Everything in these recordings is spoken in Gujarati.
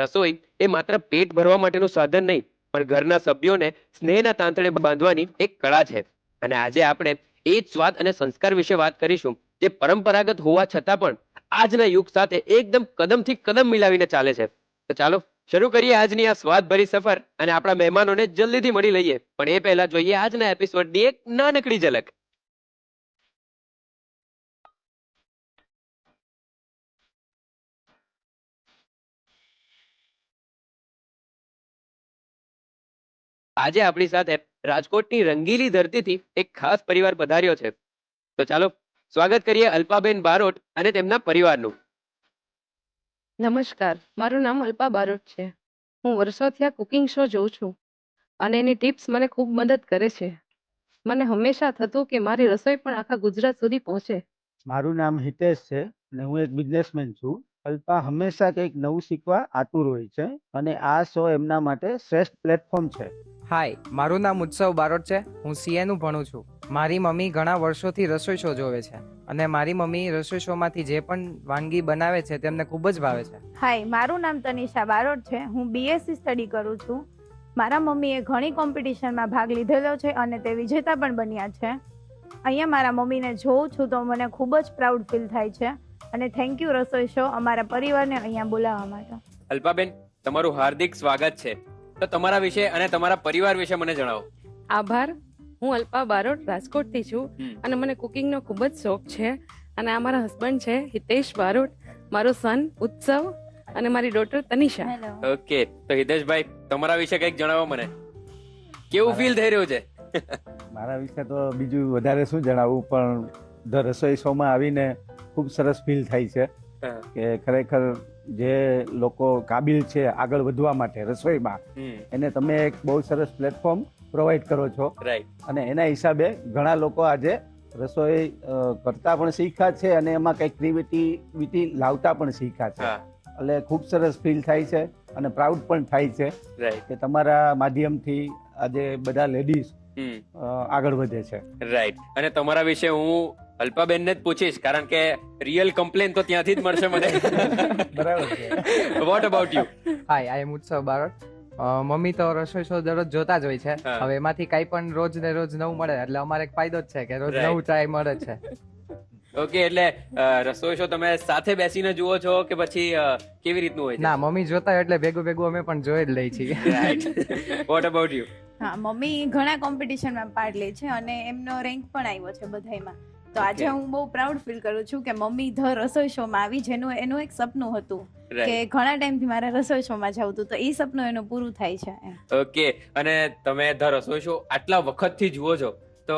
રસોઈ એ માત્ર પેટ ભરવા માટેનું સાધન નહીં, પણ ઘરના સભ્યોને સ્નેહના તાંતણે બાંધવાની એક કળા છે. અને આજે આપણે એ જ સ્વાદ અને સંસ્કાર વિશે વાત કરીશું, જે પરંપરાગત હોવા છતાં પણ આજના યુગ સાથે એકદમ કદમથી કદમ મિલાવીને ચાલે છે. તો ચાલો શરૂ કરીએ આજની આ સ્વાદભરી સફર અને આપણા મહેમાનોને જલ્દીથી મળી લઈએ. પણ એ પહેલા જોઈએ આજના એપિસોડની એક નાનકડી ઝલક. આજે આપણી સાથે રાજકોટની રંગીલી ધરતીથી એક ખાસ પરિવાર પધાર્યો છે. તો ચાલો સ્વાગત કરીએ અલ્પાબેન બારોટ અને તેમના પરિવારનું. નમસ્કાર, મારું નામ અલ્પા બારોટ છે. હું વર્ષોથી આ કુકિંગ શો જોઉં છું અને એની ટિપ્સ મને ખૂબ મદદ કરે છે. મને હંમેશા થતું કે મારી રસોઈ પણ આખા ગુજરાત સુધી પહોંચે. મારું નામ હિતેશ છે અને હું એક બિઝનેસમેન છું. અલ્પા હંમેશા કંઈક નવું શીખવા આતુર હોય છે અને આ શો એમના માટે શ્રેષ્ઠ પ્લેટફોર્મ છે. હાય, મારું નામ ઉત્સવ બારોટ છે. હું સીએનું ભણું છું. મારી મમ્મી ઘણા વર્ષોથી રસોઈ શો જોવે છે અને મારી મમ્મી રસોઈ શોમાંથી જે પણ વાનગી બનાવે છે તેમને ખૂબ જ ભાવે છે. હાય, મારું નામ તનિષા બારોટ છે. હું બીએસસી સ્ટડી કરું છું. મારા મમ્મીએ ઘણી કોમ્પિટિશનમાં ભાગ લીધેલો છે અને તે વિજેતા પણ બન્યા છે. અહીંયા મારા મમ્મીને જોઉં છું તો મને ખૂબ જ પ્રાઉડ ફીલ થાય છે અને થેન્ક યુ રસોઈ શો અમારા પરિવારને અહીંયા બોલાવવા માટે. અલ્પાબેન, તમારું હાર્દિક સ્વાગત છે. તો તમારા વિશે અને તમારા પરિવાર વિશે મને જણાવો. આભાર. હું અલ્પા બારોટ રાજકોટથી છું અને મને કુકિંગનો ખૂબ જ શોખ છે. અને આ મારા હસબન્ડ છે હિતેશ બારોટ, મારો સન ઉત્સવ અને મારી ડોટર તનિષા. હેલો. ઓકે, તો હિતેશભાઈ તમારા વિશે કંઈક જણાવો મને. કેવું ફીલ થઈ રહ્યું છે? મારા વિશે તો બીજું વધારે શું જણાવવું, પણ ધ રસોઈ શોમાં આવીને ખૂબ સરસ ફીલ થાય છે કે ખરેખર જે લોકો કાબિલ છે આગળ વધવા માટે રસોઈમાં, એને તમે એક બહુ સરસ પ્લેટફોર્મ પ્રોવાઈડ કરો છો. રાઈટ. અને એના હિસાબે ઘણા લોકો આજે રસોઈ કરતા પણ શીખ્યા છે અને એમાં કંઈક ક્રિએટિવિટી લાવતા પણ શીખ્યા છે. એટલે ખૂબ સરસ ફીલ થાય છે અને પ્રાઉડ પણ થાય છે રાઈટ. કે તમારા માધ્યમથી આજે બધા લેડીઝ આગળ વધે છે. રાઈટ. અને તમારા વિશે હું અલ્પાબેનને જ પૂછીશ, કારણ કે રિયલ કમ્પ્લેન તો ત્યાંથી જ મળશે મને. બરાબર છે. What about you? Hi, I am Utsav Barot. Mummy તો રસોઈ શો દરરોજ જોતા જ હોય છે. હા. હવે એમાંથી કાંઈ પણ રોજ ને રોજ નવું મળે એટલે અમારે એક ફાયદો જ છે કે રોજ Right. નવું ટ્રાય મળે છે. ઓકે, એટલે રસોઈ શો તમે સાથે બેસીને જુઓ છો કે પછી કેવી રીતનું હોય છે? ના, મમ્મી જોતા હોય એટલે ભેગું ભેગું અમે પણ જોઈ જ લઈએ છીએ. રાઈટ. Vote about you? હા, મમ્મી ઘણા કોમ્પિટિશનમાં પાર્ટ લે છે અને એમનો રેન્ક પણ આવ્યો છે બધાયમાં. તો આજે Okay. હું બહુ પ્રાઉડ ફીલ કરું છું કે મમ્મી ધ રસોઈ શોમાં આવી, જેનું એનું એક સપનું હતું કે ઘણા ટાઈમથી મારે રસોઈ શોમાં જવું હતું, તો એ સપનું એનું પૂરું થાય છે એમ. ઓકે, અને તમે ધ રસોઈ શો આટલા વખતથી જુઓ છો, તો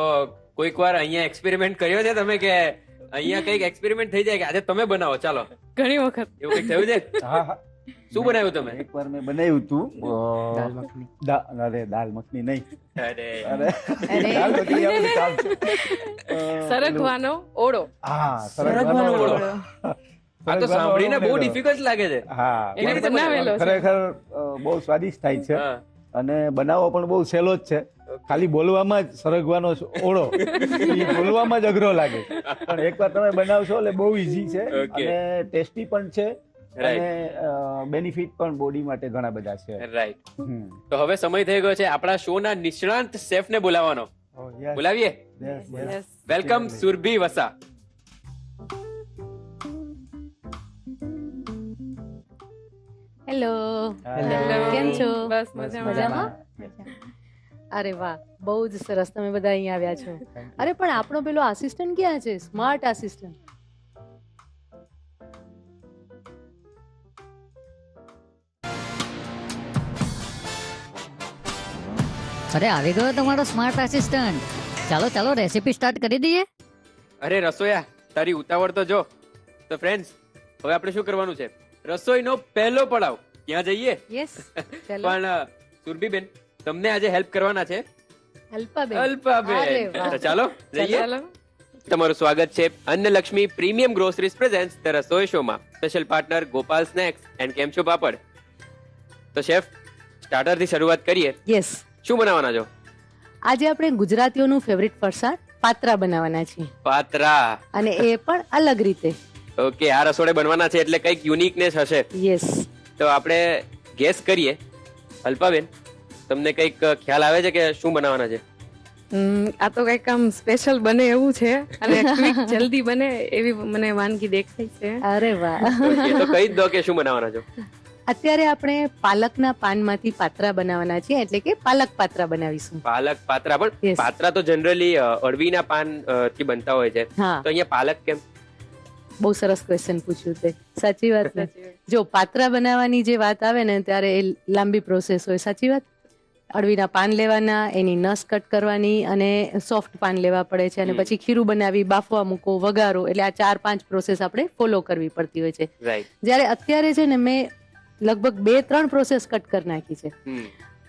કોઈક વાર અહીંયા એક્સપેરિમેન્ટ કર્યો છે તમે કે અહીંયા કંઈક એક્સપેરિમેન્ટ થઈ જાય કે આજે તમે બનાવો, ચાલો, ઘણી વખત એવું કંઈક થયું છે? હા હા. શું બનાવ્યું તમે? એકવાર મેં બનાવ્યું હતું દાલ મખની. અરે દાલ મખની નહીં, અરે અરે દાલ મખની આપણે કામ છે. સરગવાનો ઓળો. હા, સરગવાનો સરગવાનો ઓળો. ઓળો. આ તો સાંભળીને બહુ ડિફિકલ્ટ લાગે છે. હા, એવી રીતે બનાવેલો છે. ખરેખર બહુ સ્વાદિષ્ટ થાય છે હા. અને બનાવવો પણ બહુ સહેલો જ છે. ખાલી બોલવામાં જ સરગવાનો ઓળો ઈ બોલવામાં જ અઘરો લાગે, પણ એકવાર તમે બનાવશો એટલે બહુ ઈઝી છે Okay. અને ટેસ્ટી પણ છે Right. અને બેનિફિટ પણ બોડી માટે ઘણા બધા છે. રાઈટ. હમ. તો હવે સમય થઈ ગયો છે આપણા શોના નિષ્ણાંત શેફને બોલાવવાનો. Oh, yes. બોલાવીએ. Yes, yes. Yes. Welcome Surabhi Vasa. Hello. Hello. કેમ છો? બસ મજામાં. મજામાં? અરે વાહ, બહુ જ સરસ, તમે બધા અહીંયા આવ્યા છો. અરે પણ આપણો પેલો આસિસ્ટન્ટ ક્યાં છે? Smart assistant. અરે આવી ગયો તમારો સ્માર્ટ આસિસ્ટન્ટ. ચાલો ચાલો રેસીપી સ્ટાર્ટ કરી દઈએ. અરે રસોયા, તારી ઉતાવળ તો જો. તો ફ્રેન્ડ્સ, હવે આપણે શું કરવાનું છે? રસોઈનો પહેલો પડાવ ત્યાં જઈએ. યસ, ચાલો. પણ સુરભીબેન, તમને આજે હેલ્પ કરવાના છે અલ્પાબેન. અરે અલ્પાબેન. વાહ. તો ચાલો જઈએ. ચાલો. તમારું સ્વાગત છે Annalakshmi premium groceries presents the Rasoi શોમાં. Special partner Gopal snacks and Kemcho papad. તો શેફ, સ્ટાર્ટર થી શરૂઆત કરીએ. યસ, શું બનાવવાના છો? આજે આપણે ગુજરાતીઓનું ફેવરિટ ફરસાણ પાત્રા બનાવવાના છીએ પાત્રા. અને એ પણ અલગ રીતે. ઓકે, આ રસોડે બનવાના છે એટલે કંઈક યુનિકનેસ હશે. યસ, તો આપણે ગેસ કરીએ. અલ્પાબેન, તમને કંઈક ખ્યાલ આવે છે કે શું બનાવવાના છે? આ તો કઈક આમ સ્પેશિયલ બને એવું છે અને ક્વિક જલ્દી બને એવી મને વાનગી દેખાય છે. અરે વાહ Okay, તો કહી જ દો કે શું બનાવવાના છો. અત્યારે આપણે પાલકના પાનમાંથી પાત્રા બનાવવાના છીએ, એટલે કે પાલક પાત્રા બનાવીશું. પાલક પાત્રા, પણ Yes. પાત્રા તો જનરલી અળવીના પાન થી બનતા હોય છે, હા, તો અહીંયા પાલક કેમ? બહુ સરસ ક્વેશ્ચન પૂછ્યું તે. સાચી વાત ને? જો પાત્રા બનાવવાની જે વાત આવે ને ત્યારે એ લાંબી પ્રોસેસ હોય. સાચી વાત. અળવીના પાન લેવાના, એની નસ કટ કરવાની અને સોફ્ટ પાન લેવા પડે છે અને પછી ખીરું બનાવી, બાફવા મૂકો, વઘારો, એટલે આ 4-5 પ્રોસેસ આપણે ફોલો કરવી પડતી હોય છે. રાઈટ. જ્યારે અત્યારે છે ને મેં લગભગ 2-3 પ્રોસેસ કટ કરી નાખી છે.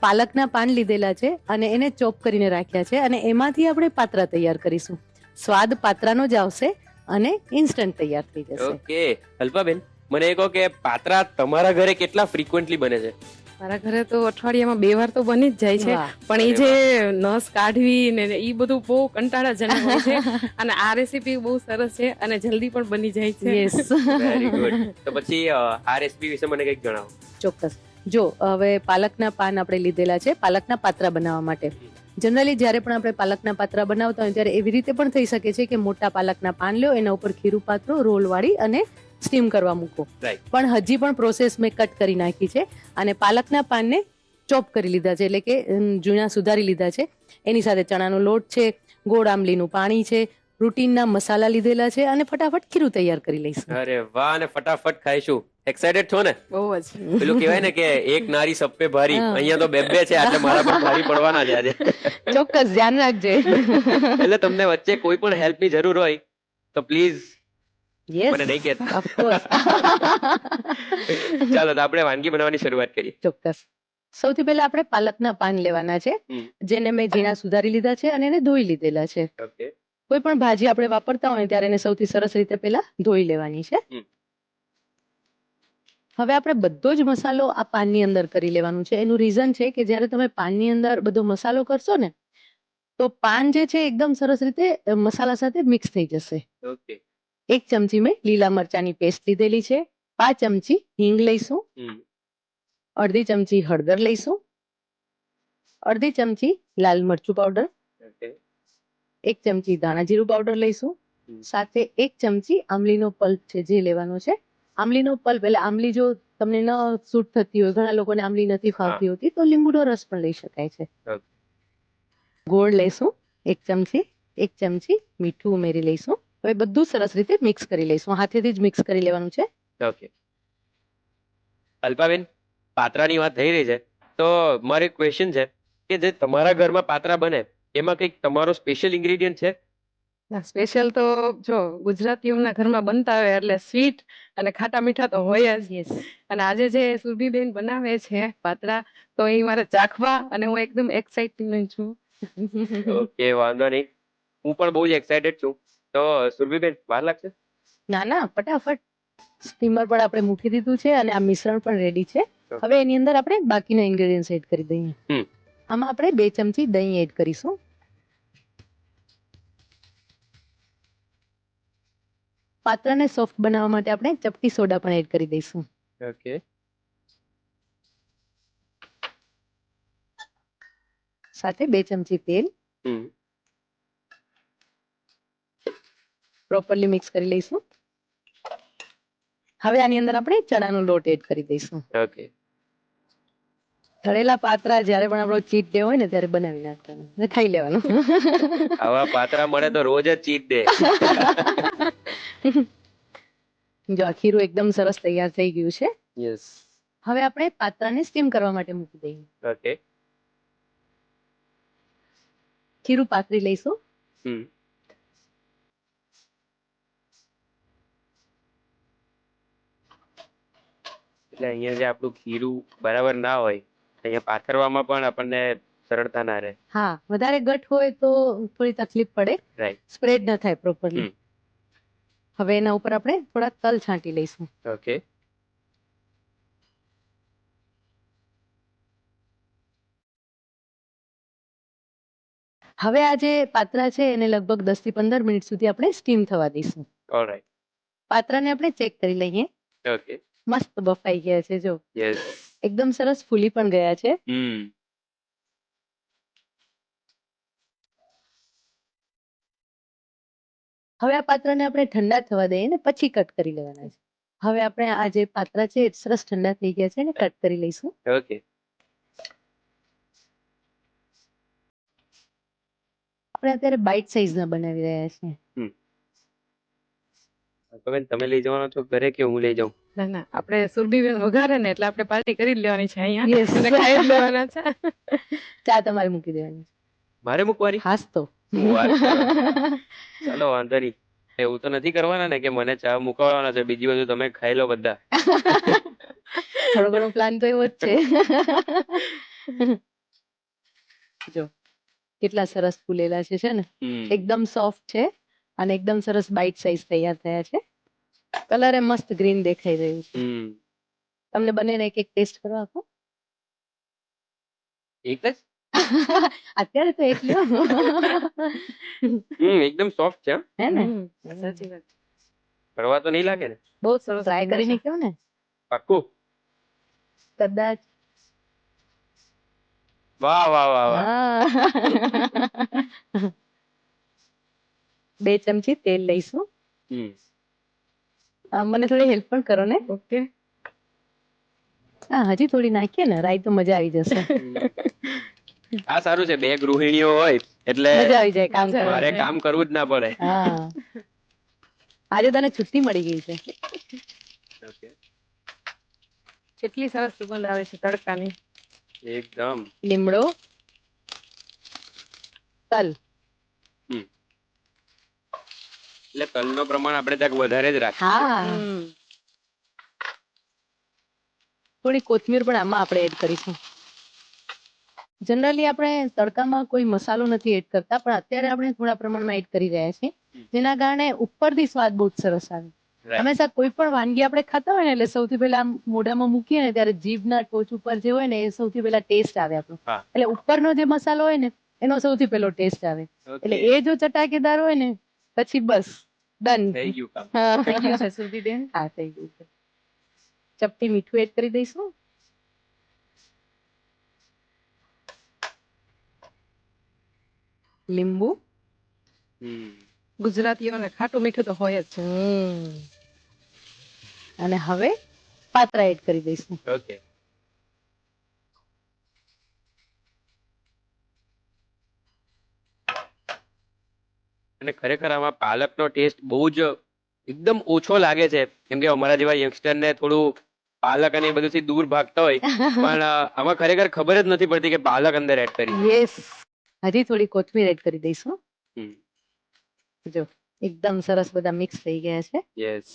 પાલકના પાન લીધેલા છે અને એને ચોપ કરીને રાખ્યા છે અને એમાંથી આપણે પાત્રા તૈયાર કરીશું. સ્વાદ પાત્રાનો જ આવશે અને ઇન્સ્ટન્ટ તૈયાર થઈ જશે. ઓકે. અલ્પાબેન, મને એ કહો કે પાત્રા તમારા ઘરે કેટલા ફ્રીક્વન્ટલી બને છે? મારા ઘરે તો અઠવાડિયામાં 2 વાર તો બની જ જાય છે, વાહ. પણ એ જે નસ કાઢવી ને એ બધું બહુ કંટાળાજનક હોય છે અને આ રેસીપી બહુ સરસ છે અને જલ્દી પણ બની જાય છે. Yes, very good. તો પછી આ રેસીપી વિશે મને કંઈક જણાવો. ચોક્કસ. જો હવે પાલકના પાન આપણે લીધેલા છે પાલકના પાત્રા બનાવવા માટે. જનરલી જ્યારે પણ આપણે પાલકના પાત્રા બનાવતા હોય ત્યારે એવી રીતે પણ થઈ શકે છે કે મોટા પાલકના પાન લ્યો, એના ઉપર ખીરું પાથરો, રોલ વાળી અને સ્ટીમ કરવા મૂકો. Right. પણ હજી પણ પ્રોસેસ મેં કટ કરી નાખી છે અને પાલકના પાનને ચોપ કરી લીધા છે, એટલે કે ઝીણા સુધારી લીધા છે. એની સાથે ચણાનો લોટ છે, ગોળ આંબલીનું પાણી છે, રૂટીનના મસાલા લીધેલા છે અને ફટાફટ ખીરું તૈયાર કરી લઈશું. અરે વાહ, ને ફટાફટ ખાઈશું. એક્સાઇટેડ છો ને? બહુ જ. પેલું કહેવાય ને કે એક નારી સબ પે ભારી, અહીંયા તો બે છે, એટલે મારા પર ભારી પડવાના છે આજે. ચોક્કસ ધ્યાન રાખજે. એટલે તમને વચ્ચે કોઈ પણ હેલ્પની જરૂર હોય તો પ્લીઝ યસ, મને નહીં કહેતા. ઓફકોર્સ. ચાલો, તો આપણે વાનગી બનાવવાની શરૂઆત કરીએ. ચોક્કસ. સૌથી પહેલા આપણે પાલકના પાન લેવાના છે, હમ. જેને મેં ઝીણા સુધારી લીધા છે અને એને ધોઈ લીધેલા છે. ઓકે. કોઈ પણ ભાજી આપણે વાપરતા હોય ત્યારે એને સૌથી સરસ રીતે પહેલા ધોઈ લેવાની છે. હમ. હવે આપણે બધો જ મસાલો આ પાનની અંદર કરી લેવાનું છે. એનું રીઝન છે કે જ્યારે તમે પાનની અંદર બધો મસાલો કરશો ને તો પાન જે છે એકદમ સરસ રીતે મસાલા સાથે મિક્સ થઈ જશે. ઓકે. 1 ચમચી મેં લીલા મરચાની પેસ્ટ લીધેલી છે. 5 ચમચી હિંગ લઈશું. અડધી ચમચી હળદર લઈશું. અડધી ચમચી લાલ મરચું પાવડર. ઓકે. 1 ચમચી ધાણા જીરું પાવડર લઈશું. સાથે 1 ચમચી આમલીનો પલ્પ છે જે લેવાનો છે. આમલીનો પલ્પ એટલે આમલી જો તમને ન સૂટ થતી હોય, ઘણા લોકોને આમલી નથી ફાવતી હોતી, તો લીંબુનો રસ પણ લઈ શકાય છે. ઓકે. ગોળ લઈશું 1 ચમચી. 1 ચમચી મીઠું ઉમેરી લઈશું. હવે બધું સરસ રીતે મિક્સ કરી લઈશું. હાથેથી જ મિક્સ કરી લેવાનું છે. ઓકે. અલ્પાબેન, પાત્રાની વાત થઈ રહી છે તો મારો એક ક્વેશ્ચન છે કે જે તમારા ઘરમાં પાત્રા બને એમાં કંઈક તમારો સ્પેશિયલ ઇન્ગ્રેડિયન્ટ છે? સ્પેશિયલ તો જો ગુજરાતીઓના ઘરમાં બનતા હોય એટલે સ્વીટ અને ખાટા મીઠા તો હોય જ. યસ. અને આજે જે સુરભીબેન બનાવે છે પાત્રા, તો એ મારે ચાખવા અને હું એકદમ એક્સાઇટેડ છું. ઓકે, વાંધો નહીં. હું પણ બહુ જ એક્સાઇટેડ છું. તો સુરભીબેન, વાર લાગશે? ના ના, ફટાફટ. સ્ટીમર પર આપણે મૂકી દીધું છે અને આ મિશ્રણ પણ રેડી છે. હવે એની અંદર આપણે બાકીના ઇન્ગ્રેડિયન્ટ્સ એડ કરી દઈએ. હમ. આમાં આપણે 2 ચમચી દહીં એડ કરીશું. પાત્રાને સોફ્ટ બનાવવા માટે આપણે ચપટી સોડા પણ એડ કરી દઈશું. ઓકે. સાથે 2 ચમચી તેલ. પ્રોપરલી મિક્સ કરી લઈશું. હવે આની અંદર આપણે ચણાનો લોટ એડ કરી દઈશું. ઓકે. તળેલા પાત્રા જ્યારે પણ આપણો ચીટ ડે હોય ને ત્યારે બનાવી નાખવાનું અને ખાઈ લેવાનું. આવા પાત્રા મળે તો રોજ જ ચીટ ડે. જો આ ખીરું એકદમ સરસ તૈયાર થઈ ગયું છે. યસ. હવે આપણે પાત્રાને સ્ટીમ કરવા માટે મૂકી દઈએ. ઓકે. ખીરું પાથરી લઈશું. એટલે અહીંયા જે આપણું ખીરું બરાબર ના હોય, અહીંયા પાથરવામાં પણ આપણને સરળતા ના રહે. હા, વધારે ઘટ હોય તો થોડી તકલીફ પડે. રાઈટ. સ્પ્રેડ ન થાય પ્રોપરલી. હવે એના ઉપર આપણે થોડા તલ છાંટી લઈશું. ઓકે. હવે આ જે પાત્રા છે એને લગભગ 10 થી 15 મિનિટ સુધી આપણે સ્ટીમ થવા દઈશું. ઓલરાઈટ. પાત્રાને આપણે ચેક કરી લઈએ. ઓકે. મસ્ત બફાઈ ગયા છે જો, યસ. એકદમ સરસ ફૂલી પણ ગયા છે. હવે આ પાત્રને આપણે ઠંડા થવા દઈએ ને પછી કટ કરી લેવાના છે. હવે આપણે આ જે પાત્રા છે એ સરસ ઠંડા થઈ ગયા છે ને કટ કરી લઈશું. ઓકે. આપણે અત્યારે બાઇટ સાઇઝ ના બનાવી રહ્યા છીએ. બેન તમે લઈ જવાનો છો ઘરે કે હું લઈ જાઉં? ના ના, આપણે સુરભીબેન વઘારે ને એટલે આપણે પાર્ટી કરી જ લેવાની છે અહીંયા. Yes. અને ખાઈ જ લેવાના છે. ચા તમારે મૂકી દેવાની છે. મારે મૂકવાની? હાસ તો વાત કરો. ચાલો વાંધો નહીં. એવું તો નથી કરવાના ને કે મને ચા મૂકવાના છે, બીજી બધું તમે ખાઈ લો બધા. થોડો ઘણો પ્લાન તો એવો જ છે. જો કેટલા સરસ ફૂલેલા છે ને, એકદમ સોફ્ટ છે અને એકદમ સરસ બાઇટ સાઇઝ તૈયાર થયા છે. કલર એ મસ્ત ગ્રીન દેખાઈ રહ્યું છે. તમને બંનેને એક એક ટેસ્ટ કરવા આપો. એક જ? અત્યારે તો એક લ્યો. એકદમ સોફ્ટ છે. હે ને? સાચી વાત. કરવા તો નહીં લાગે ને? બહુ સરસ ટ્રાય કરીને કહો ને. પાક્કું? કદાચ. વાહ વાહ વાહ વાહ. હા. 2 ચમચી તેલ લઈશું. મને થોડી હેલ્પ પણ કરો ને. ઓકે. હા, હજી થોડી નાખીએ ને રાઈ તો મજા આવી જશે. આ સારું છે, 2 ગૃહિણીઓ હોય એટલે મજા આવી જાય કામ મારે કરવાની. કામ કરવું જ ના પડે. હા, આજે તને છુટ્ટી મળી ગઈ છે. કેટલી સરસ સુગંધ આવે છે તડકાની. એકદમ. લીમડો, તલ. એટલે તલનો પ્રમાણ આપણે ત્યાં વધારે જ રાખીએ. હા, થોડી કોથમીર પણ આમાં આપણે એડ કરીશું. જનરલી આપણે તડકામાં કોઈ મસાલો નથી એડ કરતા, પણ અત્યારે આપણે થોડા પ્રમાણમાં એડ કરી રહ્યા છીએ, જેના કારણે ઉપરથી સ્વાદ બહુ જ સરસ આવે. હંમેશા કોઈ પણ વાનગી આપણે ખાતા હોય ને એટલે સૌથી પહેલા આમ મોઢામાં મૂકીએ ને ત્યારે જીભના ટોચ ઉપર જે હોય ને એ સૌથી પહેલા ટેસ્ટ આવે આપણો. એટલે ઉપરનો જે મસાલો હોય ને એનો સૌથી પહેલો ટેસ્ટ આવે. એટલે એ જો ચટાકેદાર હોય ને પછી બસ ડન. થઈ ગયું કામ. થઈ ગયું છે સુરભીબેન. હા, થઈ ગયું છે. ચપટી મીઠું એડ કરી દઈશું. લીંબુ. ગુજરાતીઓને ખાટું મીઠું તો હોય જ છે. અને હવે પાત્રા એડ કરી દઈશું. ઓકે. અને ખરેખર આમાં પાલકનો ટેસ્ટ બહુ જ એકદમ ઓછો લાગે છે, કેમ કે અમારા જેવા યંગસ્ટર ને થોડું પાલક અને એ બધુંથી દૂર ભાગતા હોય, પણ આમાં ખરેખર ખબર જ નથી પડતી કે પાલક અંદર એડ કરી. યસ. હજી થોડી કોથમીર એડ કરી દઈશું. જો એકદમ સરસ બધા મિક્સ થઈ ગયા છે. યસ.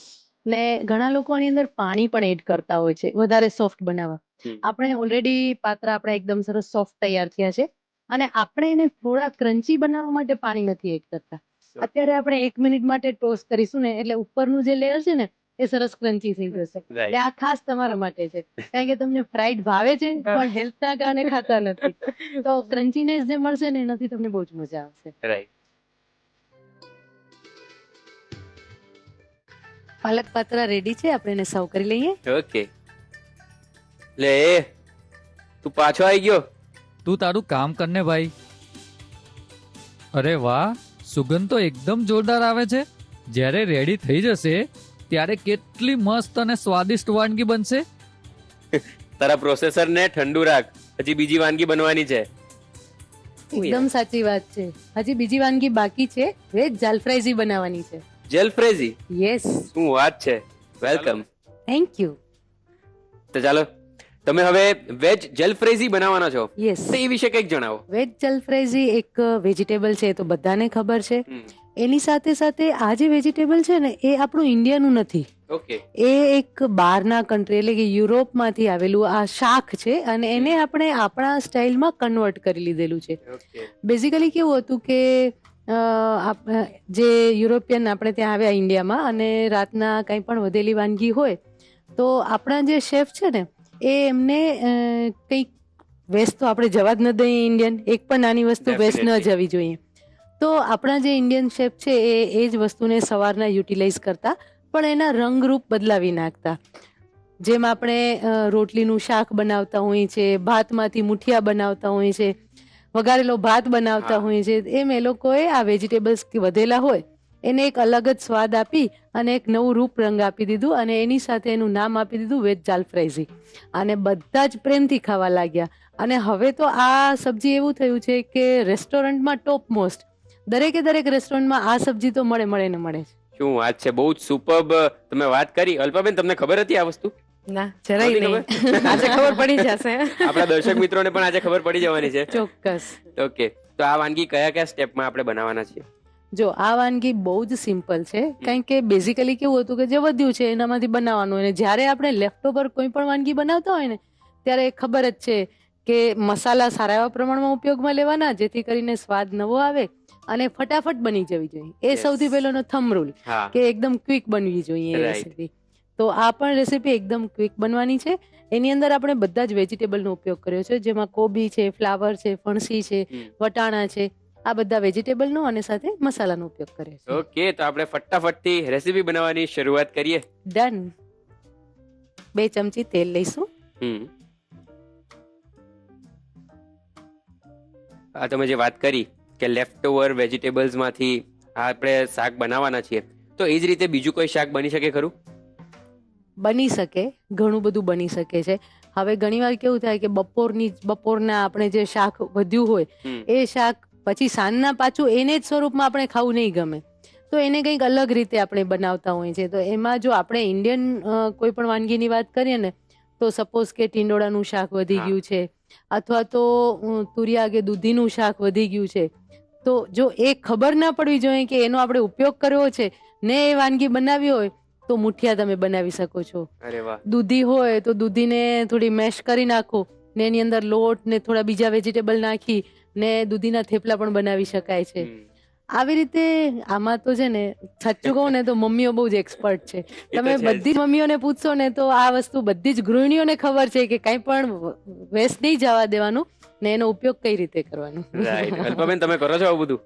ને ઘણા લોકો આની અંદર પાણી પણ એડ કરતા હોય છે વધારે સોફ્ટ બનાવવા. આપણે ઓલરેડી પાત્રા આપણા એકદમ સરસ સોફ્ટ તૈયાર થયા છે અને આપણે એને થોડા ક્રન્ચી બનાવવા માટે પાણી નથી એડ કરતા. અત્યારે આપણે 1 મિનિટ માટે ટોસ્ટ કરીશું ને એટલે ઉપરનું જે લેયર છે ને એ સરસ ક્રન્ચી થઈ જશે. એટલે આ ખાસ તમારા માટે છે, કારણ કે તમને ફ્રાઈડ ભાવે છે પણ હેલ્થના કારણે ખાતા નથી, તો ક્રન્ચીનેસ જે મળશે ને એનાથી તમને બહુ જ મજા આવશે. રાઈટ. પાલક પાત્રા રેડી છે, આપણે એને સર્વ કરી લઈએ. ઓકે. લે તું પાછો આવી ગયો. તું તારું કામ કરને ભાઈ. અરે વાહ, સુગંધ તો એકદમ જોરદાર આવે છે. જ્યારે રેડી થઈ જશે ત્યારે કેટલી મસ્ત અને સ્વાદિષ્ટ વાનગી બનશે. તારા પ્રોસેસર ને ઠંડુ રાખ, હજી બીજી વાનગી બનવાની છે. એકદમ સાચી વાત છે. હજી બીજી વાનગી બાકી છે, વેજ જાલફ્રાઈઝી બનાવવાની છે. જેલફ્રેઝી? યસ. શું વાત છે. વેલકમ. Thank you. તો ચાલો તમે હવે વેજ જેલફ્રેઝી બનાવવાના છો. યસ. તો એ વિશે કંઈક જણાવો. વેજ જાલફ્રાઈઝી એક વેજીટેબલ છે, તો બધાને ખબર છે. એની સાથે સાથે આ જે વેજીટેબલ છે ને એ આપણું ઇન્ડિયાનું નથી. ઓકે. એ એક બહારના કન્ટ્રી એટલે કે યુરોપમાંથી આવેલું આ શાક છે અને એને આપણે આપણા સ્ટાઇલમાં કન્વર્ટ કરી લીધેલું છે. બેઝિકલી કેવું હતું કે જે યુરોપિયન આપણે ત્યાં આવ્યા ઇન્ડિયામાં અને રાતના કંઈ પણ વધેલી વાનગી હોય તો આપણા જે શેફ છે ને એ એમને કંઈક વેસ્ટ તો આપણે જવા જ ન દઈએ ઇન્ડિયન, એક પણ નાની વસ્તુ વેસ્ટ ન જવી જોઈએ. તો આપણા જે ઇન્ડિયન શેફ છે એ જ વસ્તુને સવારના યુટિલાઇઝ કરતા પણ એના રંગરૂપ બદલાવી નાખતા. જેમ આપણે રોટલીનું શાક બનાવતા હોઈએ છે, ભાતમાંથી મુઠિયા બનાવતા હોઈએ છે, વઘારેલો ભાત બનાવતા હોઈએ છે, એમ એ લોકોએ આ વેજીટેબલ્સ વધેલા હોય એને એક અલગ જ સ્વાદ આપી અને એક નવું રૂપ રંગ આપી દીધું અને એની સાથે એનું નામ આપી દીધું વેજ જાલફ્રાઈઝી. અને બધા જ પ્રેમથી ખાવા લાગ્યા. અને હવે તો આ સબ્જી એવું થયું છે કે રેસ્ટોરન્ટમાં ટોપ મોસ્ટ દરેકે દરેક રેસ્ટોરન્ટમાં આ સબ્જી તો મળે ને મળે છે. શું વાત છે, બહુ જ સુપર્બ તમે વાત કરી. અલ્પાબેન, તમને ખબર હતી આ વસ્તુ? ના, જરાય નહોતી નહીં. આજે ખબર પડી જશે. આપણા દર્શક મિત્રોને પણ આજે ખબર પડી જવાની છે. ચોક્કસ. ઓકે, તો આ વાનગી કયા કયા સ્ટેપમાં આપણે બનાવવાના છીએ? જો આ વાનગી બહુ જ સિમ્પલ છે, કારણ કે બેઝિકલી કેવું હતું કે જે વધ્યું છે એનામાંથી બનાવવાનું, અને જ્યારે આપણે લેફ્ટ ઓવર કોઈ પણ વાનગી બનાવતા હોય ને ત્યારે ખબર જ છે કે મસાલા સારા એવા પ્રમાણમાં ઉપયોગમાં લેવાના જેથી કરીને સ્વાદ નવો આવે અને ફટાફટ બની જવી જોઈએ. એ Yes. સૌથી પહેલોનો થંબ રૂલ હા, કે એકદમ ક્વિક બનવી જોઈએ એ Right. રેસીપી. તો આ પણ રેસીપી એકદમ ક્વિક બનવાની છે. એની અંદર આપણે બધા જ વેજીટેબલનો ઉપયોગ કર્યો છે, જેમાં કોબી છે, ફ્લાવર છે, ફણસી છે, વટાણા છે, આ બધા વેજીટેબલનો અને સાથે મસાલાનો ઉપયોગ કર્યો છે. ઓકે, તો આપણે ફટાફટથી રેસીપી બનાવવાની શરૂઆત કરીએ. ડન. 2 ચમચી તેલ લઈશું. આ તમે જે વાત કરી કે લેફ્ટ ઓવર વેજીટેબલ્સ માંથી આપણે શાક બનાવવાના છીએ, તો એ જ રીતે બીજું કોઈ શાક બની શકે ખરું? બની શકે, ઘણું બધું બની શકે છે. હવે ઘણીવાર કેવું થાય કે બપોરના આપણે જે શાક વધ્યું હોય એ શાક પછી સાંજના પાછું એને જ સ્વરૂપમાં આપણે ખાવું નહીં ગમે, તો એને કંઈક અલગ રીતે આપણે બનાવતા હોઈએ છીએ. તો એમાં જો આપણે ઇન્ડિયન કોઈ પણ વાનગીની વાત કરીએ ને તો સપોઝ કે ટીંડોળાનું શાક વધી ગયું છે અથવા તો તુરિયાગે દૂધીનું શાક વધી ગયું છે, તો જો એ ખબર ના પડવી જોઈએ કે એનો આપણે ઉપયોગ કર્યો છે ને એ વાનગી બનાવી હોય તો મુઠિયા તમે બનાવી શકો છો. અરે વાહ. દૂધી હોય તો દૂધીને થોડી મેશ કરી નાખો ને એની અંદર લોટ ને થોડા બીજા વેજીટેબલ નાખી ને દૂધીના થેપલા પણ બનાવી શકાય છે. આવી રીતે આમાં તો છે ને સાચું કહું ને તો મમ્મીઓ બહુ જ એક્સપર્ટ છે. તમે બધી મમ્મીઓને પૂછશો ને તો આ વસ્તુ બધી જ ગૃહિણીઓને ખબર છે કે કંઈ પણ વેસ્ટ નહીં જવા દેવાનું ને એનો ઉપયોગ કઈ રીતે કરવાનો. રાઈટ. અલ્પાબેન, તમે કરો છો આવું બધું?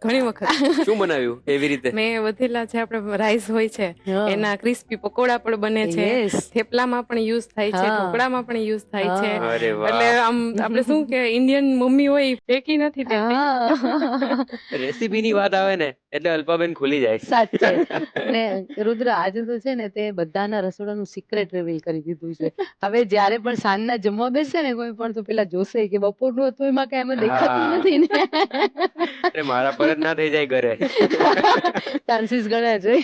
ઘણી વખત શું બનાવ્યું એવી રીતે? મેં વધેલા જે આપણે રાઈસ હોય છે એના ક્રિસ્પી પકોડા પણ બને છે, Yes. થેપલામાં પણ યુઝ થાય છે, હા. ઢોકળામાં પણ યુઝ થાય છે. અરે વાહ. એટલે આમ આપણે શું કે ઇન્ડિયન મમ્મી હોય ઈ ફેંકી નથી દેતી. હા. રેસીપીની વાત આવે ને એટલે અલ્પાબેન ખુલી જાય. સાચે. ને રુદ્ર આજે તો છે ને તે બધાના રસોડાનું સિક્રેટ રિવીલ કરી દીધું છે. હવે જ્યારે પણ સાંજના જમવા બેસે ને કોઈ પણ તો પેલા જોશે કે બપોરનું હતું એમાં કઈ એમાં દેખાતું હા. નથી ને. અરે મારા પર જ ના થઈ જાય ઘરે. ચાન્સીસ ઘણા છે.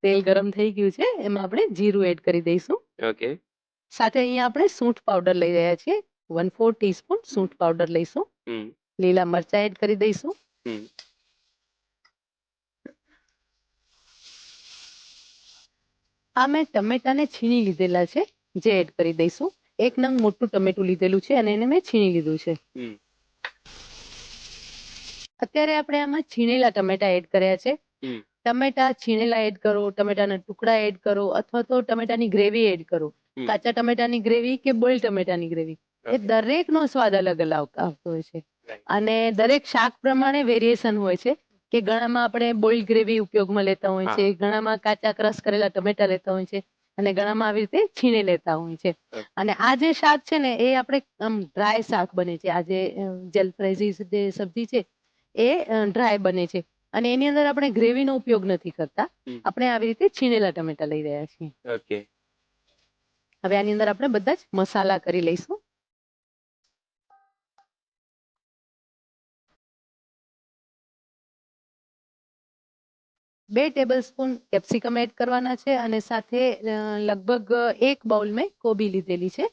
તેલ ગરમ થઈ ગયું છે, એમાં આપણે જીરું એડ કરી દઈશું. ઓકે. સાથે અહીંયા આપણે સૂંઠ પાવડર લઈ રહ્યા છીએ. 1/4 ટીસ્પૂન સૂંઠ પાવડર લઈશું. લીલા મરચા એડ કરી દઈશું. આ મેં ટમેટાને છીણી લીધેલા છે જે એડ કરી દઈશું. 1 નંગ મોટું ટમેટું લીધેલું છે અને એને મેં છીણી લીધું છે. અત્યારે આપણે આમાં છીણેલા ટમેટા એડ કર્યા છે. ટમેટા છીણેલા એડ કરો, ટમેટાના ટુકડા એડ કરો અથવા તો ટમેટાની ગ્રેવી એડ કરો. કાચા ટમેટાની ગ્રેવી કે બોઇલ ટમેટાની ગ્રેવી, એ દરેકનો સ્વાદ અલગ અલગ આવતો હોય છે અને દરેક શાક પ્રમાણે વેરિએશન હોય છે કે ઘણામાં આપણે બોઇલ ગ્રેવી ઉપયોગમાં લેતા હોય છે, ઘણામાં કાચા ક્રશ કરેલા ટમેટા લેતા હોય છે અને ઘણામાં આવી રીતે છીણે લેતા હોય છે. અને આ જે શાક છે ને એ આપણે આમ ડ્રાય શાક બને છે. આ જે જલફ્રાઈઝી જે સબ્જી છે એ ડ્રાય બને છે અને એની અંદર આપણે ગ્રેવીનો ઉપયોગ નથી કરતા. આપણે આવી રીતે છીણેલા ટમેટા લઈ રહ્યા છીએ. ઓકે. હવે આની અંદર આપણે બધા જ મસાલા કરી લઈશું. બે ટેબલ સ્પૂન કેપ્સિકમ એડ કરવાના છે અને સાથે લગભગ 1 બાઉલ મેં કોબી લીધેલી છે.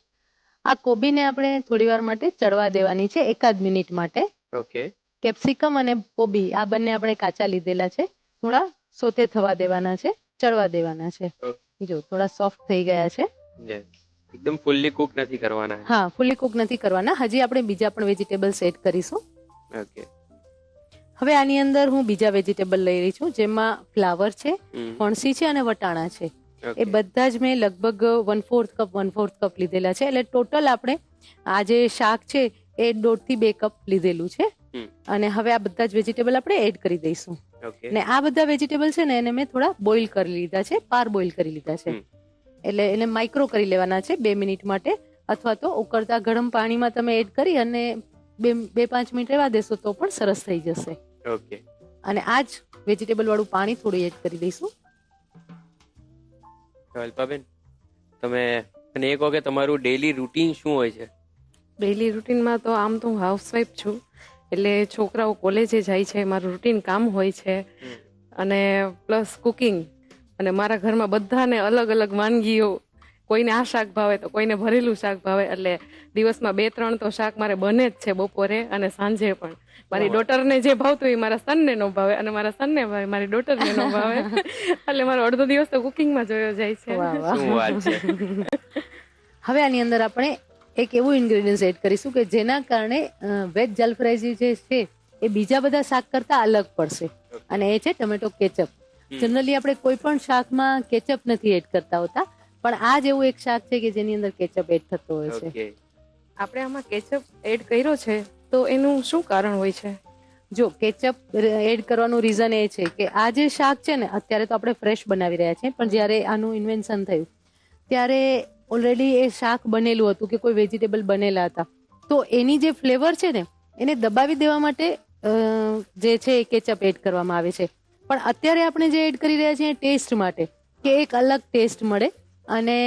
આ કોબીને આપણે થોડી વાર માટે ચડવા દેવાની છે, 1 મિનિટ માટે. ઓકે. કેપ્સિકમ અને કોબી આ બંને આપણે કાચા લીધેલા છે, થોડા સોતે થવા દેવાના છે, ચડવા દેવાના છે. જો થોડા સોફ્ટ થઈ ગયા છે. એકદમ ફુલ્લી કુક નથી કરવાના. હા, ફુલ્લી કુક નથી કરવાના. હજી આપણે બીજા પણ વેજીટેબલ્સ એડ કરીશું. ઓકે. હવે આની અંદર હું બીજા વેજીટેબલ લઈ રહી છું, જેમાં ફ્લાવર છે, ફણસી છે અને વટાણા છે. એ બધા જ મેં લગભગ 1/4 કપ લીધેલા છે. એટલે ટોટલ આપણે આ જે શાક છે એ 1.5 થી 2 કપ લીધેલું છે. અને હવે આ બધા જ વેજીટેબલ આપણે એડ કરી દઈશું. ઓકે ને આ બધા વેજીટેબલ છે ને એને મેં થોડા બોઇલ કરી લીધા છે, પાર બોઇલ કરી લીધા છે. એટલે એને માઇક્રો કરી લેવાના છે 2 મિનિટ માટે, અથવા તો ઉકળતા ગરમ પાણીમાં તમે એડ કરી અને 2-5 મિનિટ રહેવા દેશો તો પણ સરસ થઈ જશે. ઓકે અને આ જ વેજીટેબલ વાળું પાણી થોડું એડ કરી દઈશું. અલ્પાબેન, તમે મને એ કહો કે તમારું ડેલી રૂટીન શું હોય છે? ડેલી રૂટીનમાં તો આમ તો હું હાઉસવાઈફ છું, એટલે છોકરાઓ કોલેજે જાય છે, મારું રૂટીન કામ હોય છે, અને પ્લસ કુકિંગ. અને મારા ઘરમાં બધાને અલગ અલગ વાનગીઓ, કોઈને આ શાક ભાવે તો કોઈને ભરેલું શાક ભાવે, એટલે દિવસમાં 2-3 તો શાક મારે બને જ છે, બપોરે અને સાંજે પણ. મારી ડોટરને જે ભાવતું એ મારા સનને નો ભાવે, અને મારા સનને ભાવે મારી ડોટરને નો ભાવે. એટલે મારો અડધો દિવસ તો કુકિંગમાં જોયો જાય છે. વાહ, વાહ. શું વાત છે! હવે આની અંદર આપણે એક એવું ઇન્ગ્રેડિયન્ટ એડ કરીશું કે જેના કારણે વેજ જલફરાઈજી જે છે એ બીજા બધા શાક કરતા અલગ પડશે, અને એ છે ટમેટો કેચઅપ. જનરલી આપણે કોઈ પણ શાકમાં કેચઅપ નથી એડ કરતા હોતા, પણ આ જ એવું એક શાક છે કે જેની અંદર કેચઅપ એડ થતો હોય છે. ઓકે આપણે આમાં કેચઅપ એડ કર્યો છે તો એનું શું કારણ હોય છે? જો કેચઅપ એડ કરવાનું રીઝન એ છે કે આ જે શાક છે ને, અત્યારે તો આપણે ફ્રેશ બનાવી રહ્યા છીએ, પણ જ્યારે આનું ઇન્વેન્શન થયું ત્યારે ઓલરેડી એ શાક બનેલું હતું કે કોઈ વેજીટેબલ બનેલા હતા, તો એની જે ફ્લેવર છે ને એને દબાવી દેવા માટે જે છે એ કેચઅપ એડ કરવામાં આવે છે. પણ અત્યારે આપણે જે એડ કરી રહ્યા છીએ ટેસ્ટ માટે, કે એક અલગ ટેસ્ટ મળે અને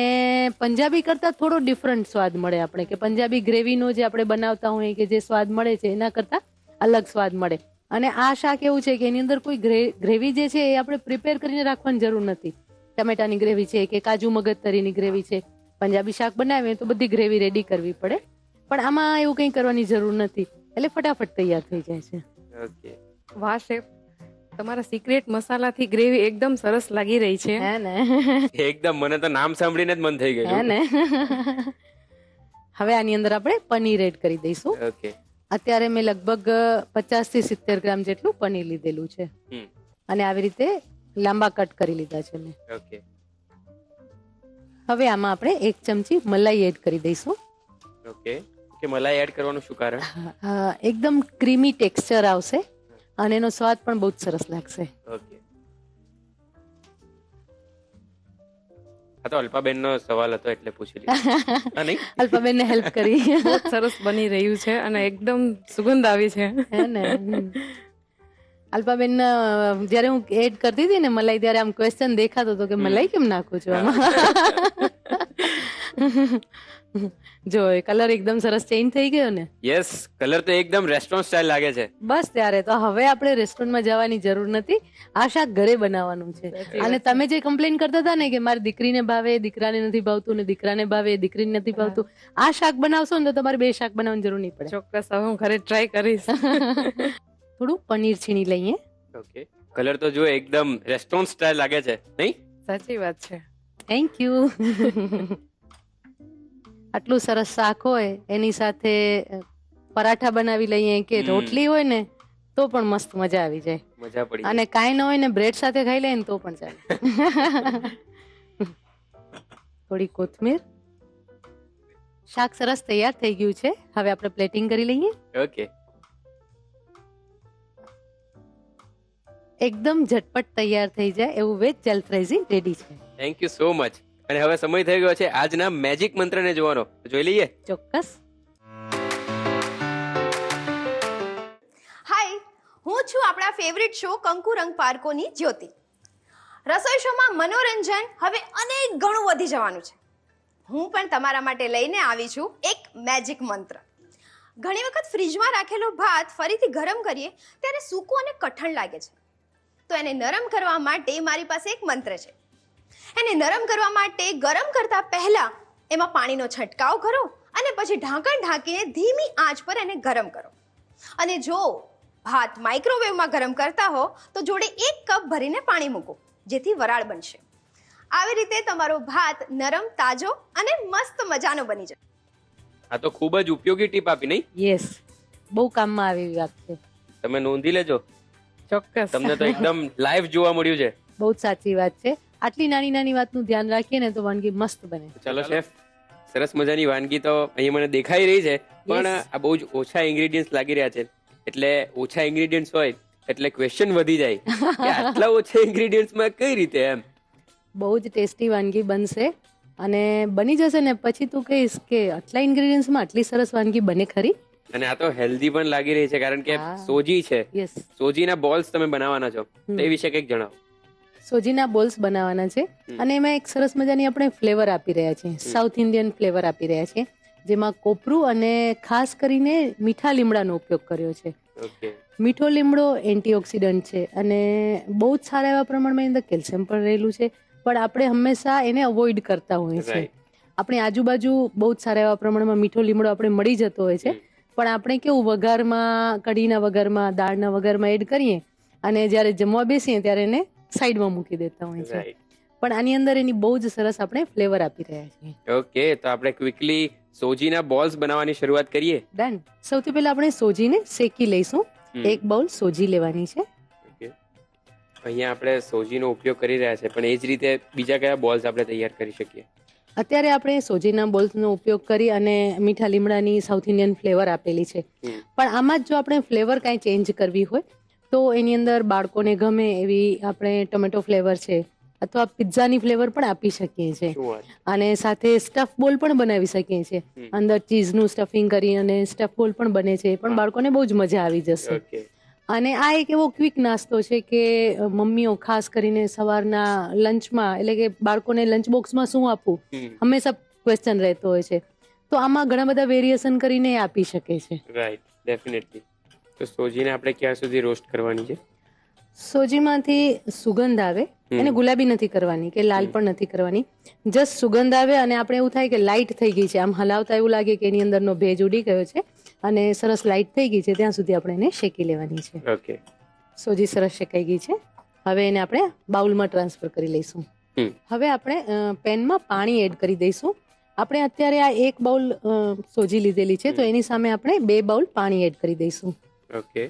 પંજાબી કરતાં થોડો ડિફરન્ટ સ્વાદ મળે આપણે, કે પંજાબી ગ્રેવીનો જે આપણે બનાવતા હોઈએ કે જે સ્વાદ મળે છે એના કરતાં અલગ સ્વાદ મળે. અને આ શાક એવું છે કે એની અંદર કોઈ ગ્રેવી જે છે એ આપણે પ્રિપેર કરીને રાખવાની જરૂર નથી. ટમેટાની ગ્રેવી છે કે કાજુ મગજતરીની ગ્રેવી છે, પંજાબી શાક બનાવીએ તો બધી ગ્રેવી રેડી કરવી પડે, પણ આમાં એવું કંઈ કરવાની જરૂર નથી, એટલે ફટાફટ તૈયાર થઈ જાય છે. ઓકે વાહ શેફ, તમારા સિક્રેટ મસાલાથી ગ્રેવી એકદમ સરસ લાગી રહી છે. હે ને? એકદમ, મને તો નામ સાંભળીને જ મન થઈ હે ગયું. ને? હવે આની અંદર આપણે પનીર એડ કરી દઈશું. ઓકે અત્યારે મેં લગભગ 50 થી 70 ગ્રામ જેટલું પનીર લીધેલું છે, અને આવી રીતે લાંબા કટ કરી લીધા છે મેં. ઓકે હવે આમાં આપણે 1 ચમચી મલાઈ એડ કરી દઈશું. ઓકે કે મલાઈ એડ કરવાનું શું કારણ? એકદમ ક્રીમી ટેક્સચર આવશે અને એનો સ્વાદ પણ બહુ જ સરસ લાગશે. ઓકે આ તો અલ્પાબેનનો સવાલ હતો એટલે પૂછી લીધું. હા નહીં? અલ્પાબેનને હેલ્પ કરી. બહુ જ સરસ બની રહ્યું છે અને એકદમ સુગંધ આવી છે. હે ને? અલ્પાબેન જયારે હું એડ કરતી હતી ને મલાઈ, ત્યારે આમ ક્વેશ્ચન દેખાતો હતો કે મલાઈ કેમ નાખું છું આમાં. જો કલર એકદમ સરસ ચેન્જ થઈ ગયો ને. યસ, કલર તો એકદમ રેસ્ટોરન્ટ સ્ટાઇલ લાગે છે. બસ ત્યારે તો હવે આપણે રેસ્ટોરન્ટમાં જવાની જરૂર નથી, આ શાક ઘરે બનાવવાનું છે. અને તમે જે કમ્પ્લેન કરતા હતા ને કે મારી દીકરીને ભાવે, દીકરાને નથી ભાવતું, ને દીકરાને ભાવે, દીકરીને નથી ભાવતું, આ શાક બનાવશો ને તો તમારે 2 શાક બનાવવાની જરૂર નહીં પડે. ચોક્કસ, હવે હું ઘરે ટ્રાય કરીશ. થોડું પનીર છીણી લઈએ. ઓકે, કલર તો જો એકદમ રેસ્ટોરન્ટ સ્ટાઇલ લાગે છે, નહીં? સાચી વાત છે. Thank you. આટલું સરસ શાક હોય એની સાથે પરાઠા બનાવી લઈએ કે રોટલી હોય ને તો પણ મસ્ત મજા આવી જાય. મજા પડી. અને કાંઈ ન હોય ને બ્રેડ સાથે ખાઈ લઈએ ને તો પણ ચાલે. થોડી કોથમીર. શાક સરસ તૈયાર થઈ ગયું છે, હવે આપણે પ્લેટિંગ કરી લઈએ. ઓકે એકદમ ઝટપટ તૈયાર થઈ જાય એવું વેજ જલફ્રાઈઝી રેડી છે. Thank you so much. અને હવે સમય થઈ ગયો છે આજના મેજિક મંત્રને જોવાનો. જોઈ લઈએ. ચોક્કસ. હાય, હું છું આપણા ફેવરિટ શો કંકુ રંગ પાર્કોની જ્યોતિ. રસોઈ શોમાં મનોરંજન હવે અનેક ગણું વધી જવાનું છે. હું પણ તમારા માટે લઈને આવી છું એક મેજિક મંત્ર. ઘણી વખત ફ્રીજમાં રાખેલો ભાત ફરીથી ગરમ કરીએ ત્યારે સૂકો અને કઠણ લાગે છે, તો એને નરમ કરવા માટે મારી પાસે એક મંત્ર છે. એને નરમ કરવા માટે ગરમ કરતા પહેલા એમાં પાણીનો છંટકાવ કરો અને પછી ઢાંકણ ઢાંકીને ધીમી આંચ પર એને ગરમ કરો. અને જો ભાત માઇક્રોવેવમાં ગરમ કરતા હો તો જોડે 1 કપ ભરીને પાણી મૂકો, જેથી વરાળ બનશે. આવી રીતે તમારો ભાત નરમ, તાજો અને મસ્ત મજાનો બની જશે. આ તો ખૂબ જ ઉપયોગી ટીપ આપી, નહીં? યસ, બહુ કામમાં આવે એવી વાત છે. તમે નોંધી લેજો. ચોક્કસ. તમને તો એકદમ લાઈવ જોવા મળ્યું છે. બહુ જ સાચી વાત છે. આટલી નાની નાની વાતનું ધ્યાન રાખીએ ને તો વાનગી મસ્ત બને. ચલો શેફ, સરસ મજાની વાનગી તો અહીં મને દેખાઈ રહી છે, પણ આ બહુ જ ઓછા ઇન્ગ્રેડિયન્ટ્સ લાગી રહ્યા છે. એટલે ઓછા ઇન્ગ્રેડિયન્ટ્સ હોય એટલે ક્વેશ્ચન વધી જાય કે આટલા ઓછા ઇન્ગ્રેડિયન્ટ્સમાં કઈ રીતે એમ. બહુ જ ટેસ્ટી વાનગી બનશે અને બની જશે ને પછી તું કહીશ કે આટલા ઇન્ગ્રેડિયન્ટ્સમાં આટલી સરસ વાનગી બને ખરી. અને આ તો હેલ્ધી પણ લાગી રહી છે કારણ કે હા. સોજી છે, યસ, સોજીના બોલ્સ તમે બનાવવાના છો, તો એ વિશે કંઈક જણાવો. સોજીના બોલ્સ બનાવવાના છે અને એમાં એક સરસ મજાની આપણે ફ્લેવર આપી રહ્યા છીએ, સાઉથ ઇન્ડિયન ફ્લેવર આપી રહ્યા છીએ, જેમાં કોપરું અને ખાસ કરીને મીઠા લીમડાનો ઉપયોગ કર્યો છે. ઓકે. મીઠો લીમડો એન્ટીઓક્સિડન્ટ છે અને બહુ જ સારા એવા પ્રમાણમાં અંદર કેલ્શિયમ પણ રહેલું છે, પણ આપણે હંમેશા એને અવોઇડ કરતા હોઈએ છીએ. Right. આપણી આજુબાજુ બહુ જ સારા એવા પ્રમાણમાં મીઠો લીમડો આપણે મળી જતો હોય છે, પણ આપણે કેવું વઘારમાં, કઢીના વઘારમાં, દાળના વઘારમાં એડ કરીએ અને જ્યારે જમવા બેસીએ ત્યારે એને સાઈડમાં મૂકી દેતા હોય છે. રાઈટ. પણ આની અંદર એની બહુ જ સરસ આપણે ફ્લેવર આપી રહ્યા છીએ. ઓકે, તો આપણે ક્વિકલી સોજીના બોલ્સ બનાવવાની શરૂઆત કરીએ. ડન. સૌથી પહેલા આપણે સોજીને શેકી લઈશું. એક બાઉલ સોજી લેવાની છે. ઓકે. અહીંયા આપણે સોજીનો ઉપયોગ કરી રહ્યા છે, પણ એ જ રીતે બીજા કયા બોલ્સ આપણે તૈયાર કરી શકીએ? અત્યારે આપણે સોજીના બોલ્સનો ઉપયોગ કરી અને મીઠા લીમડાની સાઉથ ઇન્ડિયન ફ્લેવર આપેલી છે, પણ આમાં જ જો આપણે ફ્લેવર કાંઈ ચેન્જ કરવી હોય તો એની અંદર બાળકોને ગમે એવી આપણે ટોમેટો ફ્લેવર છે અથવા પિઝાની ફ્લેવર પણ આપી શકીએ છીએ શું વાત? અને સાથે સ્ટફ બોલ પણ બનાવી શકીએ છીએ. અંદર ચીઝનું સ્ટફિંગ કરી અને સ્ટફ બોલ પણ બને છે, પણ બાળકોને બહુ જ મજા આવી જશે. ઓકે. અને આ એક એવો ક્વિક નાસ્તો છે કે મમ્મીઓ ખાસ કરીને સવારના લંચમાં, એટલે કે બાળકોને લંચ બોક્સમાં શું આપવું હંમેશા ક્વેશ્ચન રહેતો હોય છે, તો આમાં ઘણા બધા વેરિએશન કરીને એ આપી શકે છે. Right, definitely. તો સોજીને આપણે ક્યાં સુધી રોસ્ટ કરવાની છે? સોજીમાંથી સુગંધ આવે, એને ગુલાબી નથી કરવાની કે લાલ પણ નથી કરવાની, જસ્ટ સુગંધ આવે અને આપણે એવું થાય કે લાઇટ થઈ ગઈ છે, આમ હલાવતા એવું લાગે કે એની અંદરનો ભેજ ઉડી ગયો છે અને સરસ લાઇટ થઈ ગઈ છે, ત્યાં સુધી આપણે એને શેકી લેવાની છે. ઓકે. સોજી સરસ શેકાઈ ગઈ છે. હવે એને આપણે બાઉલમાં ટ્રાન્સફર કરી લઈશું. હવે આપણે પેનમાં પાણી એડ કરી દઈશું. આપણે અત્યારે આ એક બાઉલ સોજી લીધેલી છે, તો એની સામે આપણે 2 બાઉલ પાણી એડ કરી દઈશું. ઓકે.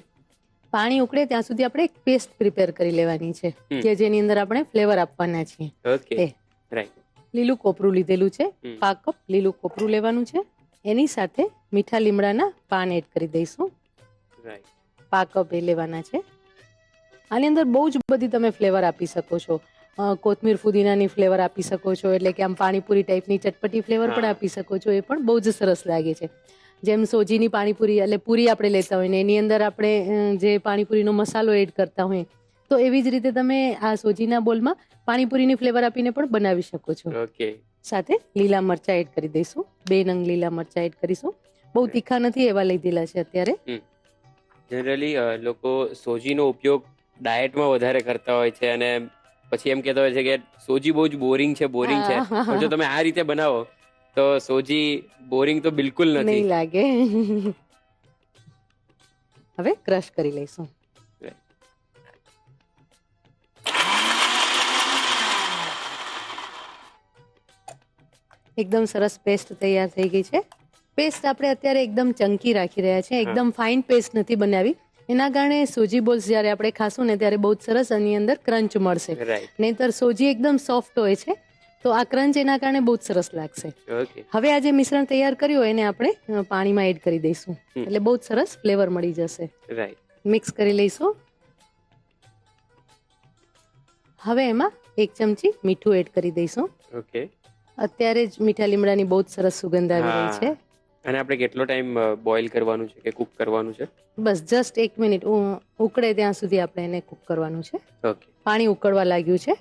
પાણી ઉકળે ત્યાં સુધી આપણે એક પેસ્ટ પ્રિપેર કરી લેવાની છે કે જેની અંદર આપણે ફ્લેવર આપવાના છીએ. ઓકે. રાઈટ. લીલું કોપરું લીધેલું છે, 5 કપ લીલું કોપરું લેવાનું છે. એની સાથે મીઠા લીમડાના પાન એડ કરી દઈશું. રાઈટ. 5 કપ એ લેવાના છે. આની અંદર બહુ જ બધી તમે ફ્લેવર આપી શકો છો. કોથમીર ફુદીનાની ફ્લેવર આપી શકો છો, એટલે કે આમ પાણીપુરી ટાઈપની ચટપટી ફ્લેવર પણ આપી શકો છો, એ પણ બહુ જ સરસ લાગે છે. જેમ સોજીની પાણીપુરી એટલે પૂરી આપણે લેતા હોય ને એની અંદર આપણે જે પાણીપુરીનો મસાલો એડ કરતા હોઈએ, તો એવી જ રીતે તમે આ સોજીના બોલમાં પાણીપુરીની ફ્લેવર આપીને પણ બનાવી શકો છો. ઓકે. સાથે લીલા મરચાં એડ કરી દઈશું. 2 નંગ લીલા મરચાં એડ કરીશું. બહુ તીખા નથી એવા લીધેલા છે અત્યારે. જનરલી લોકો સોજીનો ઉપયોગ ડાયટમાં વધારે કરતા હોય છે અને પછી એમ કહેતા હોય છે કે સોજી બહુ જ બોરિંગ છે. પણ જો તમે આ રીતે બનાવો તો સોજી બોરિંગ તો બિલકુલ નથી. નહીં લાગે. હવે ક્રશ કરી લઈશું. એકદમ સરસ પેસ્ટ તૈયાર થઈ ગઈ છે. પેસ્ટ આપણે અત્યારે એકદમ ચંકી રાખી રહ્યા છે, એકદમ ફાઇન પેસ્ટ નથી બનાવી. એના કારણે સોજી બોલ્સ જ્યારે આપણે ખાશું ને ત્યારે બહુ જ સરસ એની અંદર ક્રંચ મળશે. નહીંતર સોજી એકદમ સોફ્ટ હોય છે, તો આ ક્રંચ એના કારણે બહુ જ સરસ લાગશે. હવે આ જે મિશ્રણ તૈયાર કર્યું એને આપણે પાણીમાં એડ કરી દઈશું, એટલે બહુ જ સરસ ફ્લેવર મળી જશે. મિક્સ કરી લઈશું. હવે એમાં 1 ચમચી મીઠું એડ કરી દઈશું. ઓકે. અત્યારે જ મીઠા લીમડાની બહુ જ સરસ સુગંધ આવી રહી છે. અને આપણે કેટલો ટાઈમ બોઇલ કરવાનું છે કે કુક કરવાનું છે? બસ જસ્ટ 1 મિનિટ ઉકળે ત્યાં સુધી આપણે એને કુક કરવાનું છે. ઓકે. પાણી ઉકળવા લાગ્યું છે.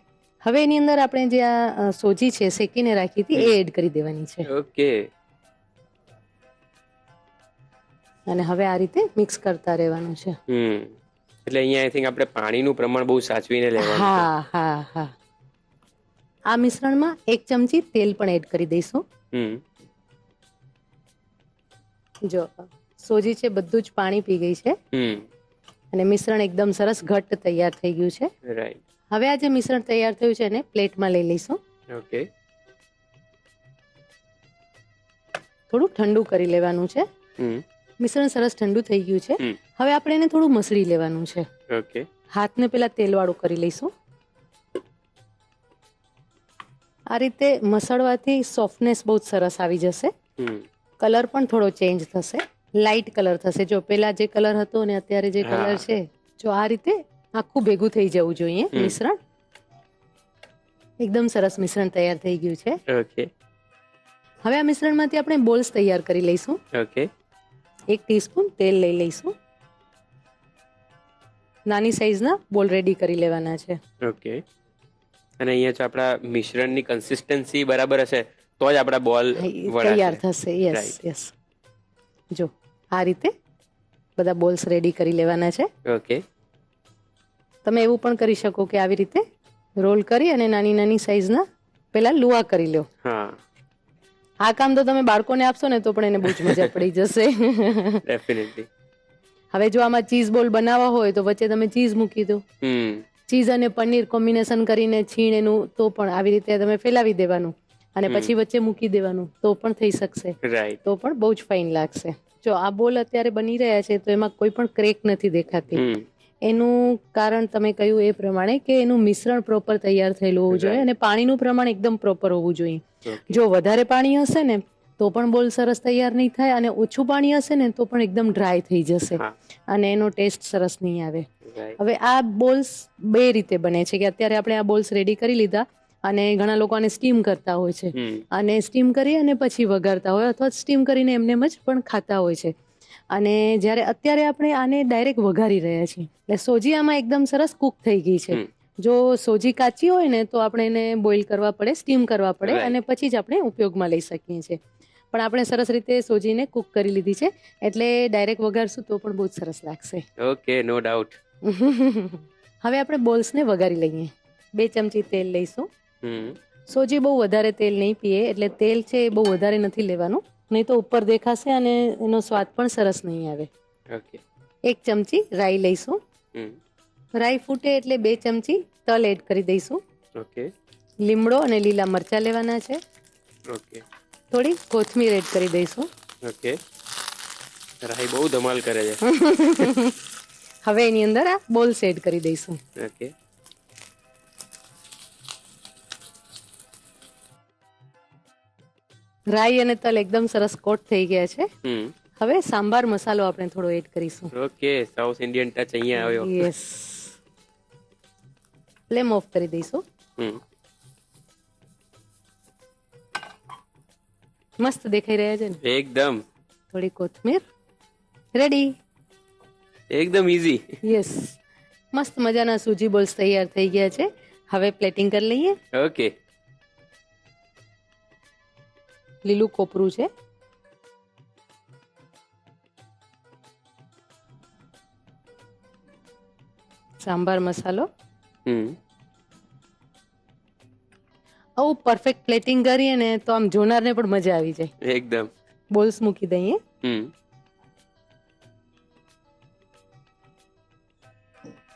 હવે એની અંદર આપણે જે આ સોજી છે શેકીને રાખી હતી એ એડ કરી દેવાની છે. ઓકે. અને હવે આ રીતે મિક્સ કરતા રહેવાનું છે. એટલે અહીંયા આઈ થિંક આપણે પાણીનું પ્રમાણ બહુ સાચવીને લેવાનું છે. હા હા હા. આ મિશ્રણમાં 1 ચમચી તેલ પણ એડ કરી દઈશું. જો સોજી છે બધું જ પાણી પી ગઈ છે અને મિશ્રણ એકદમ સરસ ઘટ્ટ તૈયાર થઈ ગયું છે. રાઈટ. હવે આ જે મિશ્રણ તૈયાર થયું છે એને પ્લેટમાં લઈ લઈશું. ઓકે. થોડું ઠંડુ કરી લેવાનું છે. મિશ્રણ સરસ ઠંડુ થઈ ગયું છે. હવે આપણે એને થોડું મસળી લેવાનું છે. ઓકે. હાથને પેલા તેલવાળું કરી લઈશું. આ રીતે મસળવાથી સોફ્ટનેસ બહુ જ સરસ આવી જશે. કલર પણ થોડો ચેન્જ થશે, લાઇટ કલર થશે. જો પેલા જે કલર હતો ને અત્યારે જે કલર છે જો આ રીતે આખું ભેગું થઈ જવું જોઈએ મિશ્રણ. એકદમ સરસ મિશ્રણ તૈયાર થઈ ગયું છે. ઓકે હવે આ મિશ્રણમાંથી આપણે બોલ્સ તૈયાર કરી લઈશું. ઓકે 1 ટીસ્પૂન તેલ લઈ લઈશું. નાની સાઈઝના બોલ રેડી કરી લેવાના છે. ઓકે અને અહીંયા જો આપણા મિશ્રણની કન્સિસ્ટન્સી બરાબર હશે તો જ આપણા બોલ તૈયાર થશે. Yes yes. જો આ રીતે બધા બોલ્સ રેડી કરી લેવાના છે. ઓકે તમે એવું પણ કરી શકો કે આવી રીતે રોલ કરી અને નાની નાની સાઈઝના પેલા લુવા કરી લો. હા આ કામ તો તમે બાળકોને આપશો ને તો પણ એને બહુ જ મજા પડી જશે. ડેફિનેટલી. હવે જો આમાં ચીઝ બોલ બનાવવા હોય તો વચ્ચે તમે ચીઝ મૂકી દો. ચીઝ અને પનીર કોમ્બિનેશન કરીને છીણ એનું તો પણ આવી રીતે તમે ફેલાવી દેવાનું અને પછી વચ્ચે મૂકી દેવાનું તો પણ થઈ શકશે. રાઈટ. તો પણ બહુ જ ફાઇન લાગશે. જો આ બોલ અત્યારે બની રહ્યા છે તો એમાં કોઈ પણ ક્રેક નથી દેખાતી. એનું કારણ તમે કહ્યું એ પ્રમાણે કે એનું મિશ્રણ પ્રોપર તૈયાર થયેલું હોવું જોઈએ અને પાણીનું પ્રમાણ એકદમ પ્રોપર હોવું જોઈએ. જો વધારે પાણી હશે ને તો પણ બોલ સરસ તૈયાર નહીં થાય અને ઓછું પાણી હશે ને તો પણ એકદમ ડ્રાય થઈ જશે અને એનો ટેસ્ટ સરસ નહીં આવે. હવે આ બોલ્સ બે રીતે બને છે કે અત્યારે આપણે આ બોલ્સ રેડી કરી લીધા અને ઘણા લોકો આને સ્ટીમ કરતા હોય છે અને સ્ટીમ કરી અને પછી વઘારતા હોય અથવા સ્ટીમ કરીને એમને જ પણ ખાતા હોય છે. અને જ્યારે અત્યારે આપણે આને ડાયરેક્ટ વઘારી રહ્યા છીએ એટલે સોજી આમાં એકદમ સરસ કુક થઈ ગઈ છે. જો સોજી કાચી હોય ને તો આપણે એને બોઇલ કરવા પડે, સ્ટીમ કરવા પડે અને પછી જ આપણે ઉપયોગમાં લઈ શકીએ છીએ. પણ આપણે સરસ રીતે સોજીને કુક કરી લીધી છે એટલે ડાયરેક્ટ વઘારશું તો પણ બહુ જ સરસ લાગશે. Okay no doubt. હવે આપણે બોલ્સને વઘારી લઈએ. 2 ચમચી તેલ લઈશું. સોજી બહુ વધારે તેલ નહીં પીએ એટલે તેલ છે એ બહુ વધારે નથી લેવાનું નહીં તો ઉપર દેખાશે અને એનો સ્વાદ પણ સરસ નહીં આવે. ઓકે 1 ચમચી રાઈ લઈશું. રાઈ ફૂટે એટલે 2 ચમચી તલ એડ કરી દઈશું. ઓકે લીમડો અને લીલા મરચા લેવાના છે. ઓકે થોડી કોથમીર એડ કરી દઈશું. ઓકે રાઈ બહુ ધમાલ કરે છે. હવે એની અંદર આ બોલ્સ એડ કરી દઈશું. ઓકે રાઈ અને તલ એકદમ સરસ કોટ થઈ ગયા છે. હવે સાંભાર મસાલો આપણે થોડો એડ કરીશું. ઓકે સાઉથ ઇન્ડિયન ટચ અહીંયા આવ્યો. યસ. ફ્લેમ ઓફ કરી દઈશું. મસ્ત દેખાઈ રહ્યા છે ને એકદમ. થોડી કોથમીર. રેડી. એકદમ ઈઝી. યસ. મસ્ત મજાના સૂજી બોલ્સ તૈયાર થઈ ગયા છે. હવે પ્લેટિંગ કરી લઈએ. ઓકે લીલું કોપરું છે. સાંભાર મસાલો. આવું પરફેક્ટ પ્લેટિંગ કરીએ ને તો આમ જોનારને પણ મજા આવી જાય. એકદમ. બોલ્સ મૂકી દઈએ.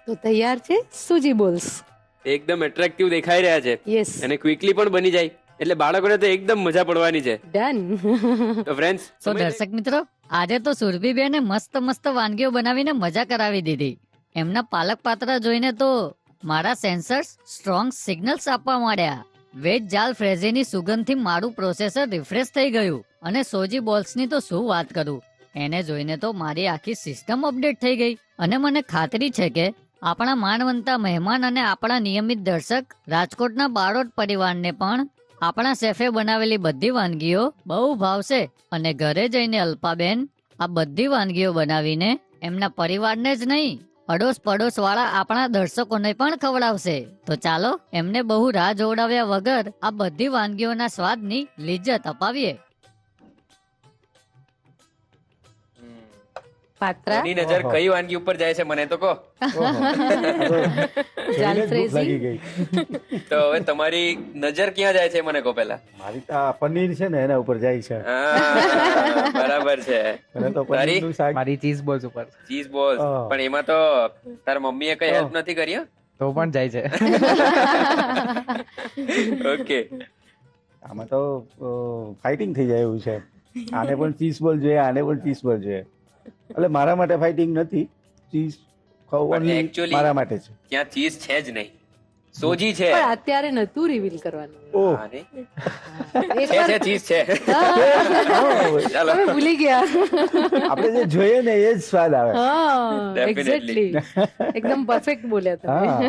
તો તૈયાર છે સૂજી બોલ્સ. એકદમ એટ્રેક્ટિવ દેખાઈ રહ્યા છે. યસ. અને ક્વિકલી પણ બની જાય એટલે બાળકોને તો એકદમ મજા પડવાની છે. ડન. તો ફ્રેન્ડ્સ તો દર્શક મિત્રો આજે તો સુરભીબેને મસ્ત મસ્ત વાનગીઓ બનાવીને મજા કરાવી દીધી. એમના પાલક પાત્રા જોઈને તો મારા સેન્સર્સ સ્ટ્રોંગ સિગ્નલ્સ આપવા માંડ્યા. વેજ જાલ ફ્રેઝીની સુગંધથી મારું પ્રોસેસર રિફ્રેશ થઈ ગયું અને સોજી બોલ્સની તો શું વાત કરું. એને જોઈને તો મારી આખી સિસ્ટમ અપડેટ થઈ ગઈ અને મને ખાતરી છે કે આપણા માનવંતા મહેમાન અને આપણા નિયમિત દર્શક રાજકોટના બારોટ પરિવારને પણ આપણા શેફે બનાવેલી બધી વાનગીઓ બહુ ભાવશે અને ઘરે જઈને અલ્પાબેન આ બધી વાનગીઓ બનાવીને એમના પરિવારને જ નહીં અડોસ પડોશ વાળા આપણા દર્શકોને પણ ખવડાવશે. તો ચાલો એમને બહુ રાહ જોવડાવ્યા વગર આ બધી વાનગીઓના સ્વાદની લિજ્જત અપાવીએ. પાત્રા. એની નજર કઈ વાનગી ઉપર જાય છે મને તો કહો. જાલ ફ્રેઝી. તો હવે તમારી નજર ક્યાં જાય છે મને કહો પહેલા. મારી તો આ પનીર છે ને એના ઉપર જાય છે. બરાબર છે. મને તો પનીરનું શાક. મારી ચીઝ બોલ્સ ઉપર. Cheese balls. પણ એમાં તો તારા મમ્મીએ કઈ હેલ્પ નથી કરી. તો પણ જાય છે. ઓકે આમાં તો ફાઇટિંગ થઈ જાય એવું છે. આને પણ ચીઝ બોલ જોઈએ, આને પણ ચીઝ બોલ જોઈએ. એટલે મારા માટે ફાઇટિંગ નથી. ચીઝ ખાવું only Actually, મારા માટે છે. ત્યાં ચીઝ છે જ નહીં. સોજી છે. પણ અત્યારે નતું રિવીલ કરવાનું. ઓહ હા, નહીં? એકવાર છે ચીઝ છે. ચાલો તમે ભૂલી ગયા. આપણે જે જોઈએ ને એ જ સ્વાદ આવે. હા, Definitely. એક્ઝેક્ટલી. એકદમ પરફેક્ટ બોલ્યા તમે. હા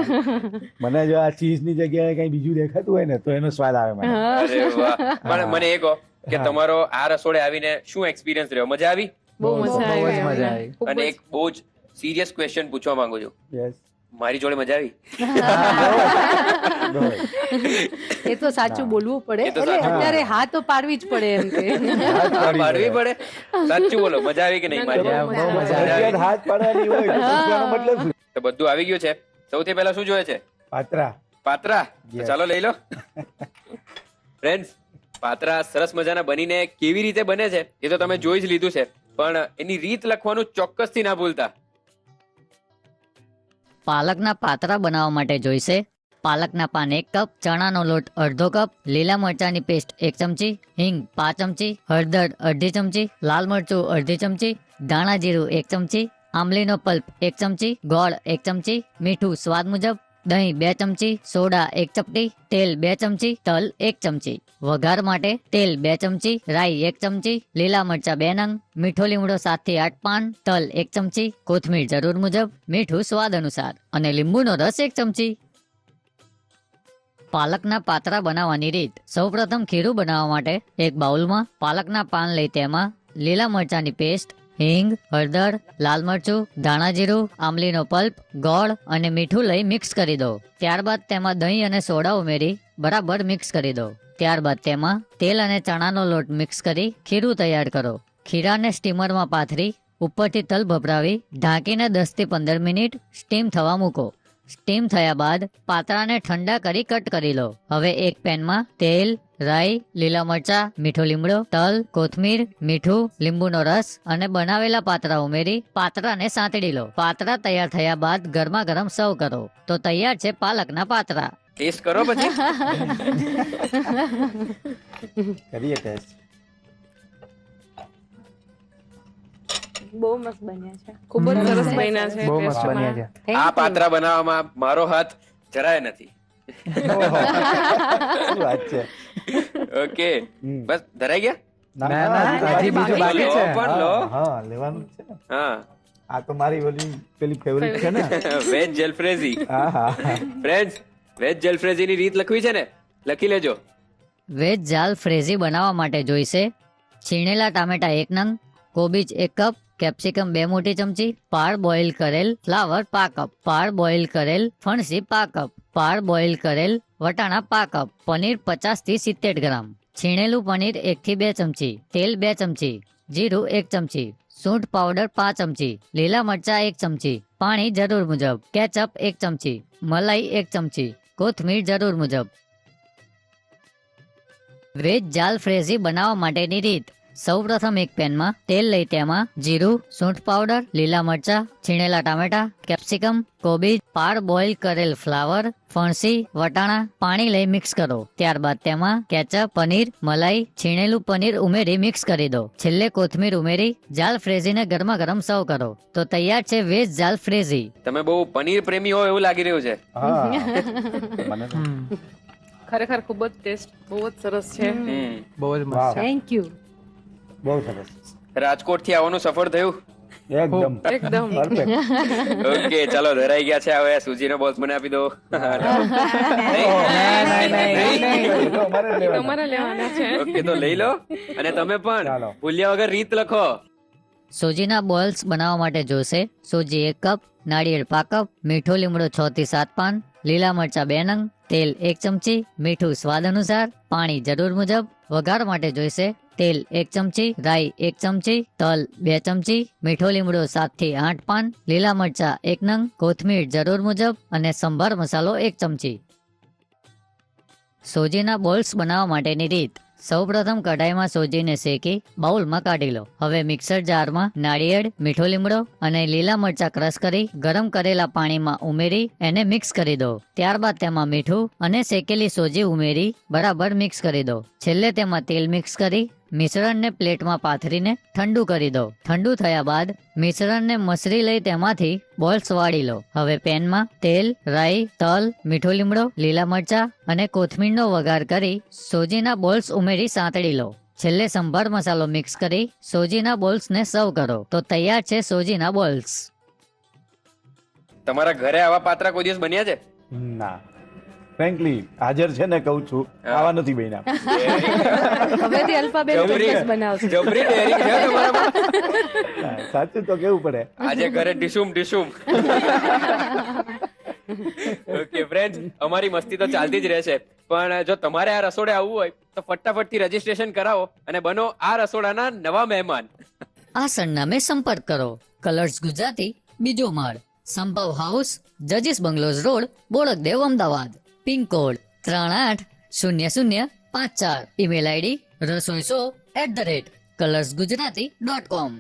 મને જો આ ચીઝ ની જગ્યાએ કઈ બીજું દેખાતું હોય ને તો એનો સ્વાદ આવે મને. અરે વાહ. પણ મને એ કહો કે હા. તમારો આ રસોડે આવીને શું એક્સપિરિયન્સ રહ્યો? મજા આવી? બહુ મજા બહુ જ આવી મજા આવી. ખૂબ અને જ. એક બહુ જ સિરિયસ ક્વેશ્ચન પૂછવા માંગુ છું. Yes. મારી જોડે મજા આવી? બહુ. એ તો સાચું બોલવું પડે. એ તો એટલે સાચું. અત્યારે હા તો પાડવી જ પડે એમ કે. હાથ પાડવી પાડવી પડે. પડે? સાચું બોલો, મજા આવી કે નહીં મારી બહુ જોડે? મજા બહુ મજા આવી. ફરજિયાત હાથ પાડવાની હોય તો પૂછવાનો મતલબ શું? તો બધું આવી ગયું છે. સૌથી પહેલા શું જોઈએ છે? પાત્રા. પાત્રા. તો Yes. ચાલો લઈ લો. ફ્રેન્ડ્સ, પાત્રા સરસ મજાના બનીને કેવી રીતે બને છે એ તો તમે જોઈ જ લીધું છે, પણ એની રીત લખવાનું ચોક્કસથી ના ભૂલતા. પાલકના પાતરા બનાવવા માટે જોઈશે પાલકના પાન 1 કપ, ચણાનો લોટ અડધો કપ, લીલા મરચાની પેસ્ટ 1 ચમચી, હિંગ 5 ચમચી, હળદર અડધી ચમચી, લાલ મરચું અડધી ચમચી, ધાણા જીરું 1 ચમચી, આંબલીનો પલ્પ 1 ચમચી, ગોળ 1 ચમચી, મીઠું સ્વાદ મુજબ, દહીં 2 ચમચી, સોડા 1 ચપટી, તેલ 2 ચમચી, તલ 1 ચમચી. વઘાર માટે તેલ 2 ચમચી, રાઈ 1 ચમચી, લીલા મરચા 2 નંગ, મીઠો લીમડો 7 થી 8 પાન, તલ 1 ચમચી, કોથમીર જરૂર મુજબ, મીઠું સ્વાદ અનુસાર અને લીંબુનો રસ 1 ચમચી. પાલકના પાતરા બનાવવાની રીત. સૌપ્રથમ ખીરું બનાવવા માટે એક બાઉલમાં પાલકના પાન લઈ તેમાં લીલા મરચાની પેસ્ટ, હિંગ, હળદર, લાલ મરચું, ધાણા જીરું, આંબલીનો પલ્પ, ગોળ અને મીઠું લઈ મિક્સ કરી દો. ત્યારબાદ તેમાં દહીં અને સોડા ઉમેરી બરાબર મિક્સ કરી દો. ત્યારબાદ તેમાં તેલ અને ચણાનો લોટ મિક્સ કરી ખીરું તૈયાર કરો. ખીરાને સ્ટીમરમાં પાથરી ઉપરથી તલ ભભરાવી ઢાંકીને 10 થી 15 મિનિટ સ્ટીમ થવા મૂકો. સ્ટીમ થયા બાદ પાતરાને ઠંડા કરી કટ કરી લો. હવે એક પેનમાં તેલ, રાઈ, લીલા મરચા, મીઠો લીમડો, તલ, કોથમીર, મીઠું, લીંબુનો રસ અને બનાવેલા પાતરા ઉમેરી પાતરાને સાંતળી લો. પાતરા તૈયાર થયા બાદ ગરમા ગરમ સર્વ કરો. તો તૈયાર છે પાલકના પાતરા. ટેસ્ટ કરો પછી. કરીએ ટેસ્ટ. બહુ મસ્ત બન્યા છે. ખૂબ જ સરસ બન્યા છે. બહુ મસ્ત ટેસ્ટમાં. બન્યા છે. Thank આ you. પાત્રા બનાવવામાં મારો હાથ જરાય નથી. ઓહો. શું વાત છે. ઓકે, હમ. બસ ધરાઈ ગયા? ના, ના, હજી બીજું બાકી છે. પણ લો. હા લેવાનું જ છે ને. હા. આ તો મારી પેલી ફેવરિટ છે ને. વેજ જલફ્રેઝી. હા હા ફ્રેન્ડ્સ, વેજ જલફ્રેઝીની રીત લખવી છે ને? લખી લેજો. વેજ જાલ ફ્રેઝી બનાવવા માટે જોઈશે છીણેલા ટામેટા 1 નંગ, કોબીજ 1 કપ, કેપ્સિકમ 2 મોટી ચમચી, પાર બોઇલ કરેલ ફ્લાવર પા કપ, પાર બોઇલ કરેલ ફણસી પા કપ, પાર બોઇલ કરેલ વટાણા પા કપ, પનીર 50 થી 70 ગ્રામ, છીણેલું પનીર 1 થી 2 ચમચી, તેલ 2 ચમચી, જીરું 1 ચમચી, સૂંઠ પાવડર 5 ચમચી, લીલા મરચા 1 ચમચી, પાણી જરૂર મુજબ, કેચઅપ 1 ચમચી, મલાઈ 1 ચમચી, કોથમીર જરૂર મુજબ. વેજ જાલ ફ્રેઝી બનાવવા માટેની રીત. સૌપ્રથમ એક પેનમાં તેલ લઈ તેમાં જીરું, સૂંઠ પાવડર, લીલા મરચા, છીણેલા ટામેટા, કેપ્સિકમ, કોબીજ, પાર બોઇલ કરેલ ફ્લાવર, ફણસી, વટાણા, પાણી લઈ મિક્સ કરો. ત્યારબાદ તેમાં કેચઅપ, પનીર, મલાઈ, છીણેલું પનીર ઉમેરી મિક્સ કરી દો. છેલ્લે કોથમીર ઉમેરી જાલ ફ્રેઝીને ગરમા ગરમ સર્વ કરો. તો તૈયાર છે વેજ જાલ ફ્રેઝી. તમે બહુ પનીર પ્રેમી હો એવું લાગી રહ્યું છે. હા મને તો. ખરેખર ખૂબ જ ટેસ્ટ બહુ જ સરસ છે. બહુ જ મસ્ત વાહ. છે. Thank you. બહુ સરસ. રાજકોટ થી આવવાનું સફળ થયું? એકદમ એકદમ. પરફેક્ટ. ઓકે, ચાલો ધરાઈ ગયા છે. હવે સુજીનો બોક્સ મને આપી દો. અમારે લેવાના. તમારે લેવાના છે. ઓકે, તો લઈ લો. અને તમે પણ ચાલો. ભૂલ્યા વગર રીત લખો. સોજીના બોલ્સ બનાવવા માટે જોશે સોજી 1 કપ, નાળિયેર પા કપ, મીઠો લીમડો 6 થી 7 પાન, લીલા મરચા 2 નંગ, તેલ 1 ચમચી, મીઠું સ્વાદ અનુસાર, પાણી જરૂર મુજબ. વઘાર માટે જોઈશે તેલ 1 ચમચી, રાઈ 1 ચમચી, તલ 2 ચમચી, મીઠો લીમડો 7 થી 8 પાન, લીલા મરચા 1 નંગ, કોથમીર જરૂર મુજબ અને સંભાર મસાલો 1 ચમચી. સોજીના બોલ્સ બનાવવા માટેની રીત. સૌપ્રથમ કઢાઈમાં સોજીને શેકી બાઉલમાં કાઢી લો. હવે મિક્સર જારમાં નાળિયેર, મીઠો લીમડો અને લીલા મરચા ક્રશ કરી ગરમ કરેલા પાણીમાં ઉમેરી એને મિક્સ કરી દો. ત્યારબાદ તેમાં મીઠું અને શેકેલી સોજી ઉમેરી બરાબર મિક્સ કરી દો. છેલ્લે તેમાં તેલ મિક્સ કરી મિશ્રણને પ્લેટમાં પાથરીને ઠંડુ કરી દો. ઠંડુ થયા બાદ મિશ્રણને મસરી લઈ તેમાંથી બોલ્સ વાળી લો. હવે પેનમાં તેલ, રાઈ, તલ, મીઠો લીમડો, લીલા મરચા અને કોથમીરનો વઘાર કરી સોજીના બોલ્સ ઉમેરી સાંતળી લો. છેલ્લે સંભાર મસાલો મિક્સ કરી સોજીના બોલ્સને સર્વ કરો. તો તૈયાર છે સોજીના બોલ્સ. તમારા ઘરે આવા પાત્રા કોઈ દિવસ બન્યા છે? ના, ફ્રેન્કલી હાજર છે ને કહું છું, આવા નથી બન્યા. હવેથી અલ્ફાબેટ જબરી. ચોક્કસ બનાવશે. જબરી daring છે તમારામાં. હા, સાચું તો કેવું પડે. આજે ઘરે ડીશુમ. ઓકે ફ્રેન્ડ્સ, અમારી મસ્તી તો ચાલતી જ રહેશે, પણ જો તમારે આ રસોડે આવવું હોય તો ફટાફટથી રજીસ્ટ્રેશન કરાવો અને બનો આ રસોડાના નવા મહેમાન. આ સરનામે સંપર્ક કરો. કલર્સ ગુજરાતી, બીજો માળ, સંભવ હાઉસ, જજીસ bungalows road, Bodakdev, Ahmedabad. Pincode 380054. Email ID rasoiso@colorsgujarati.com.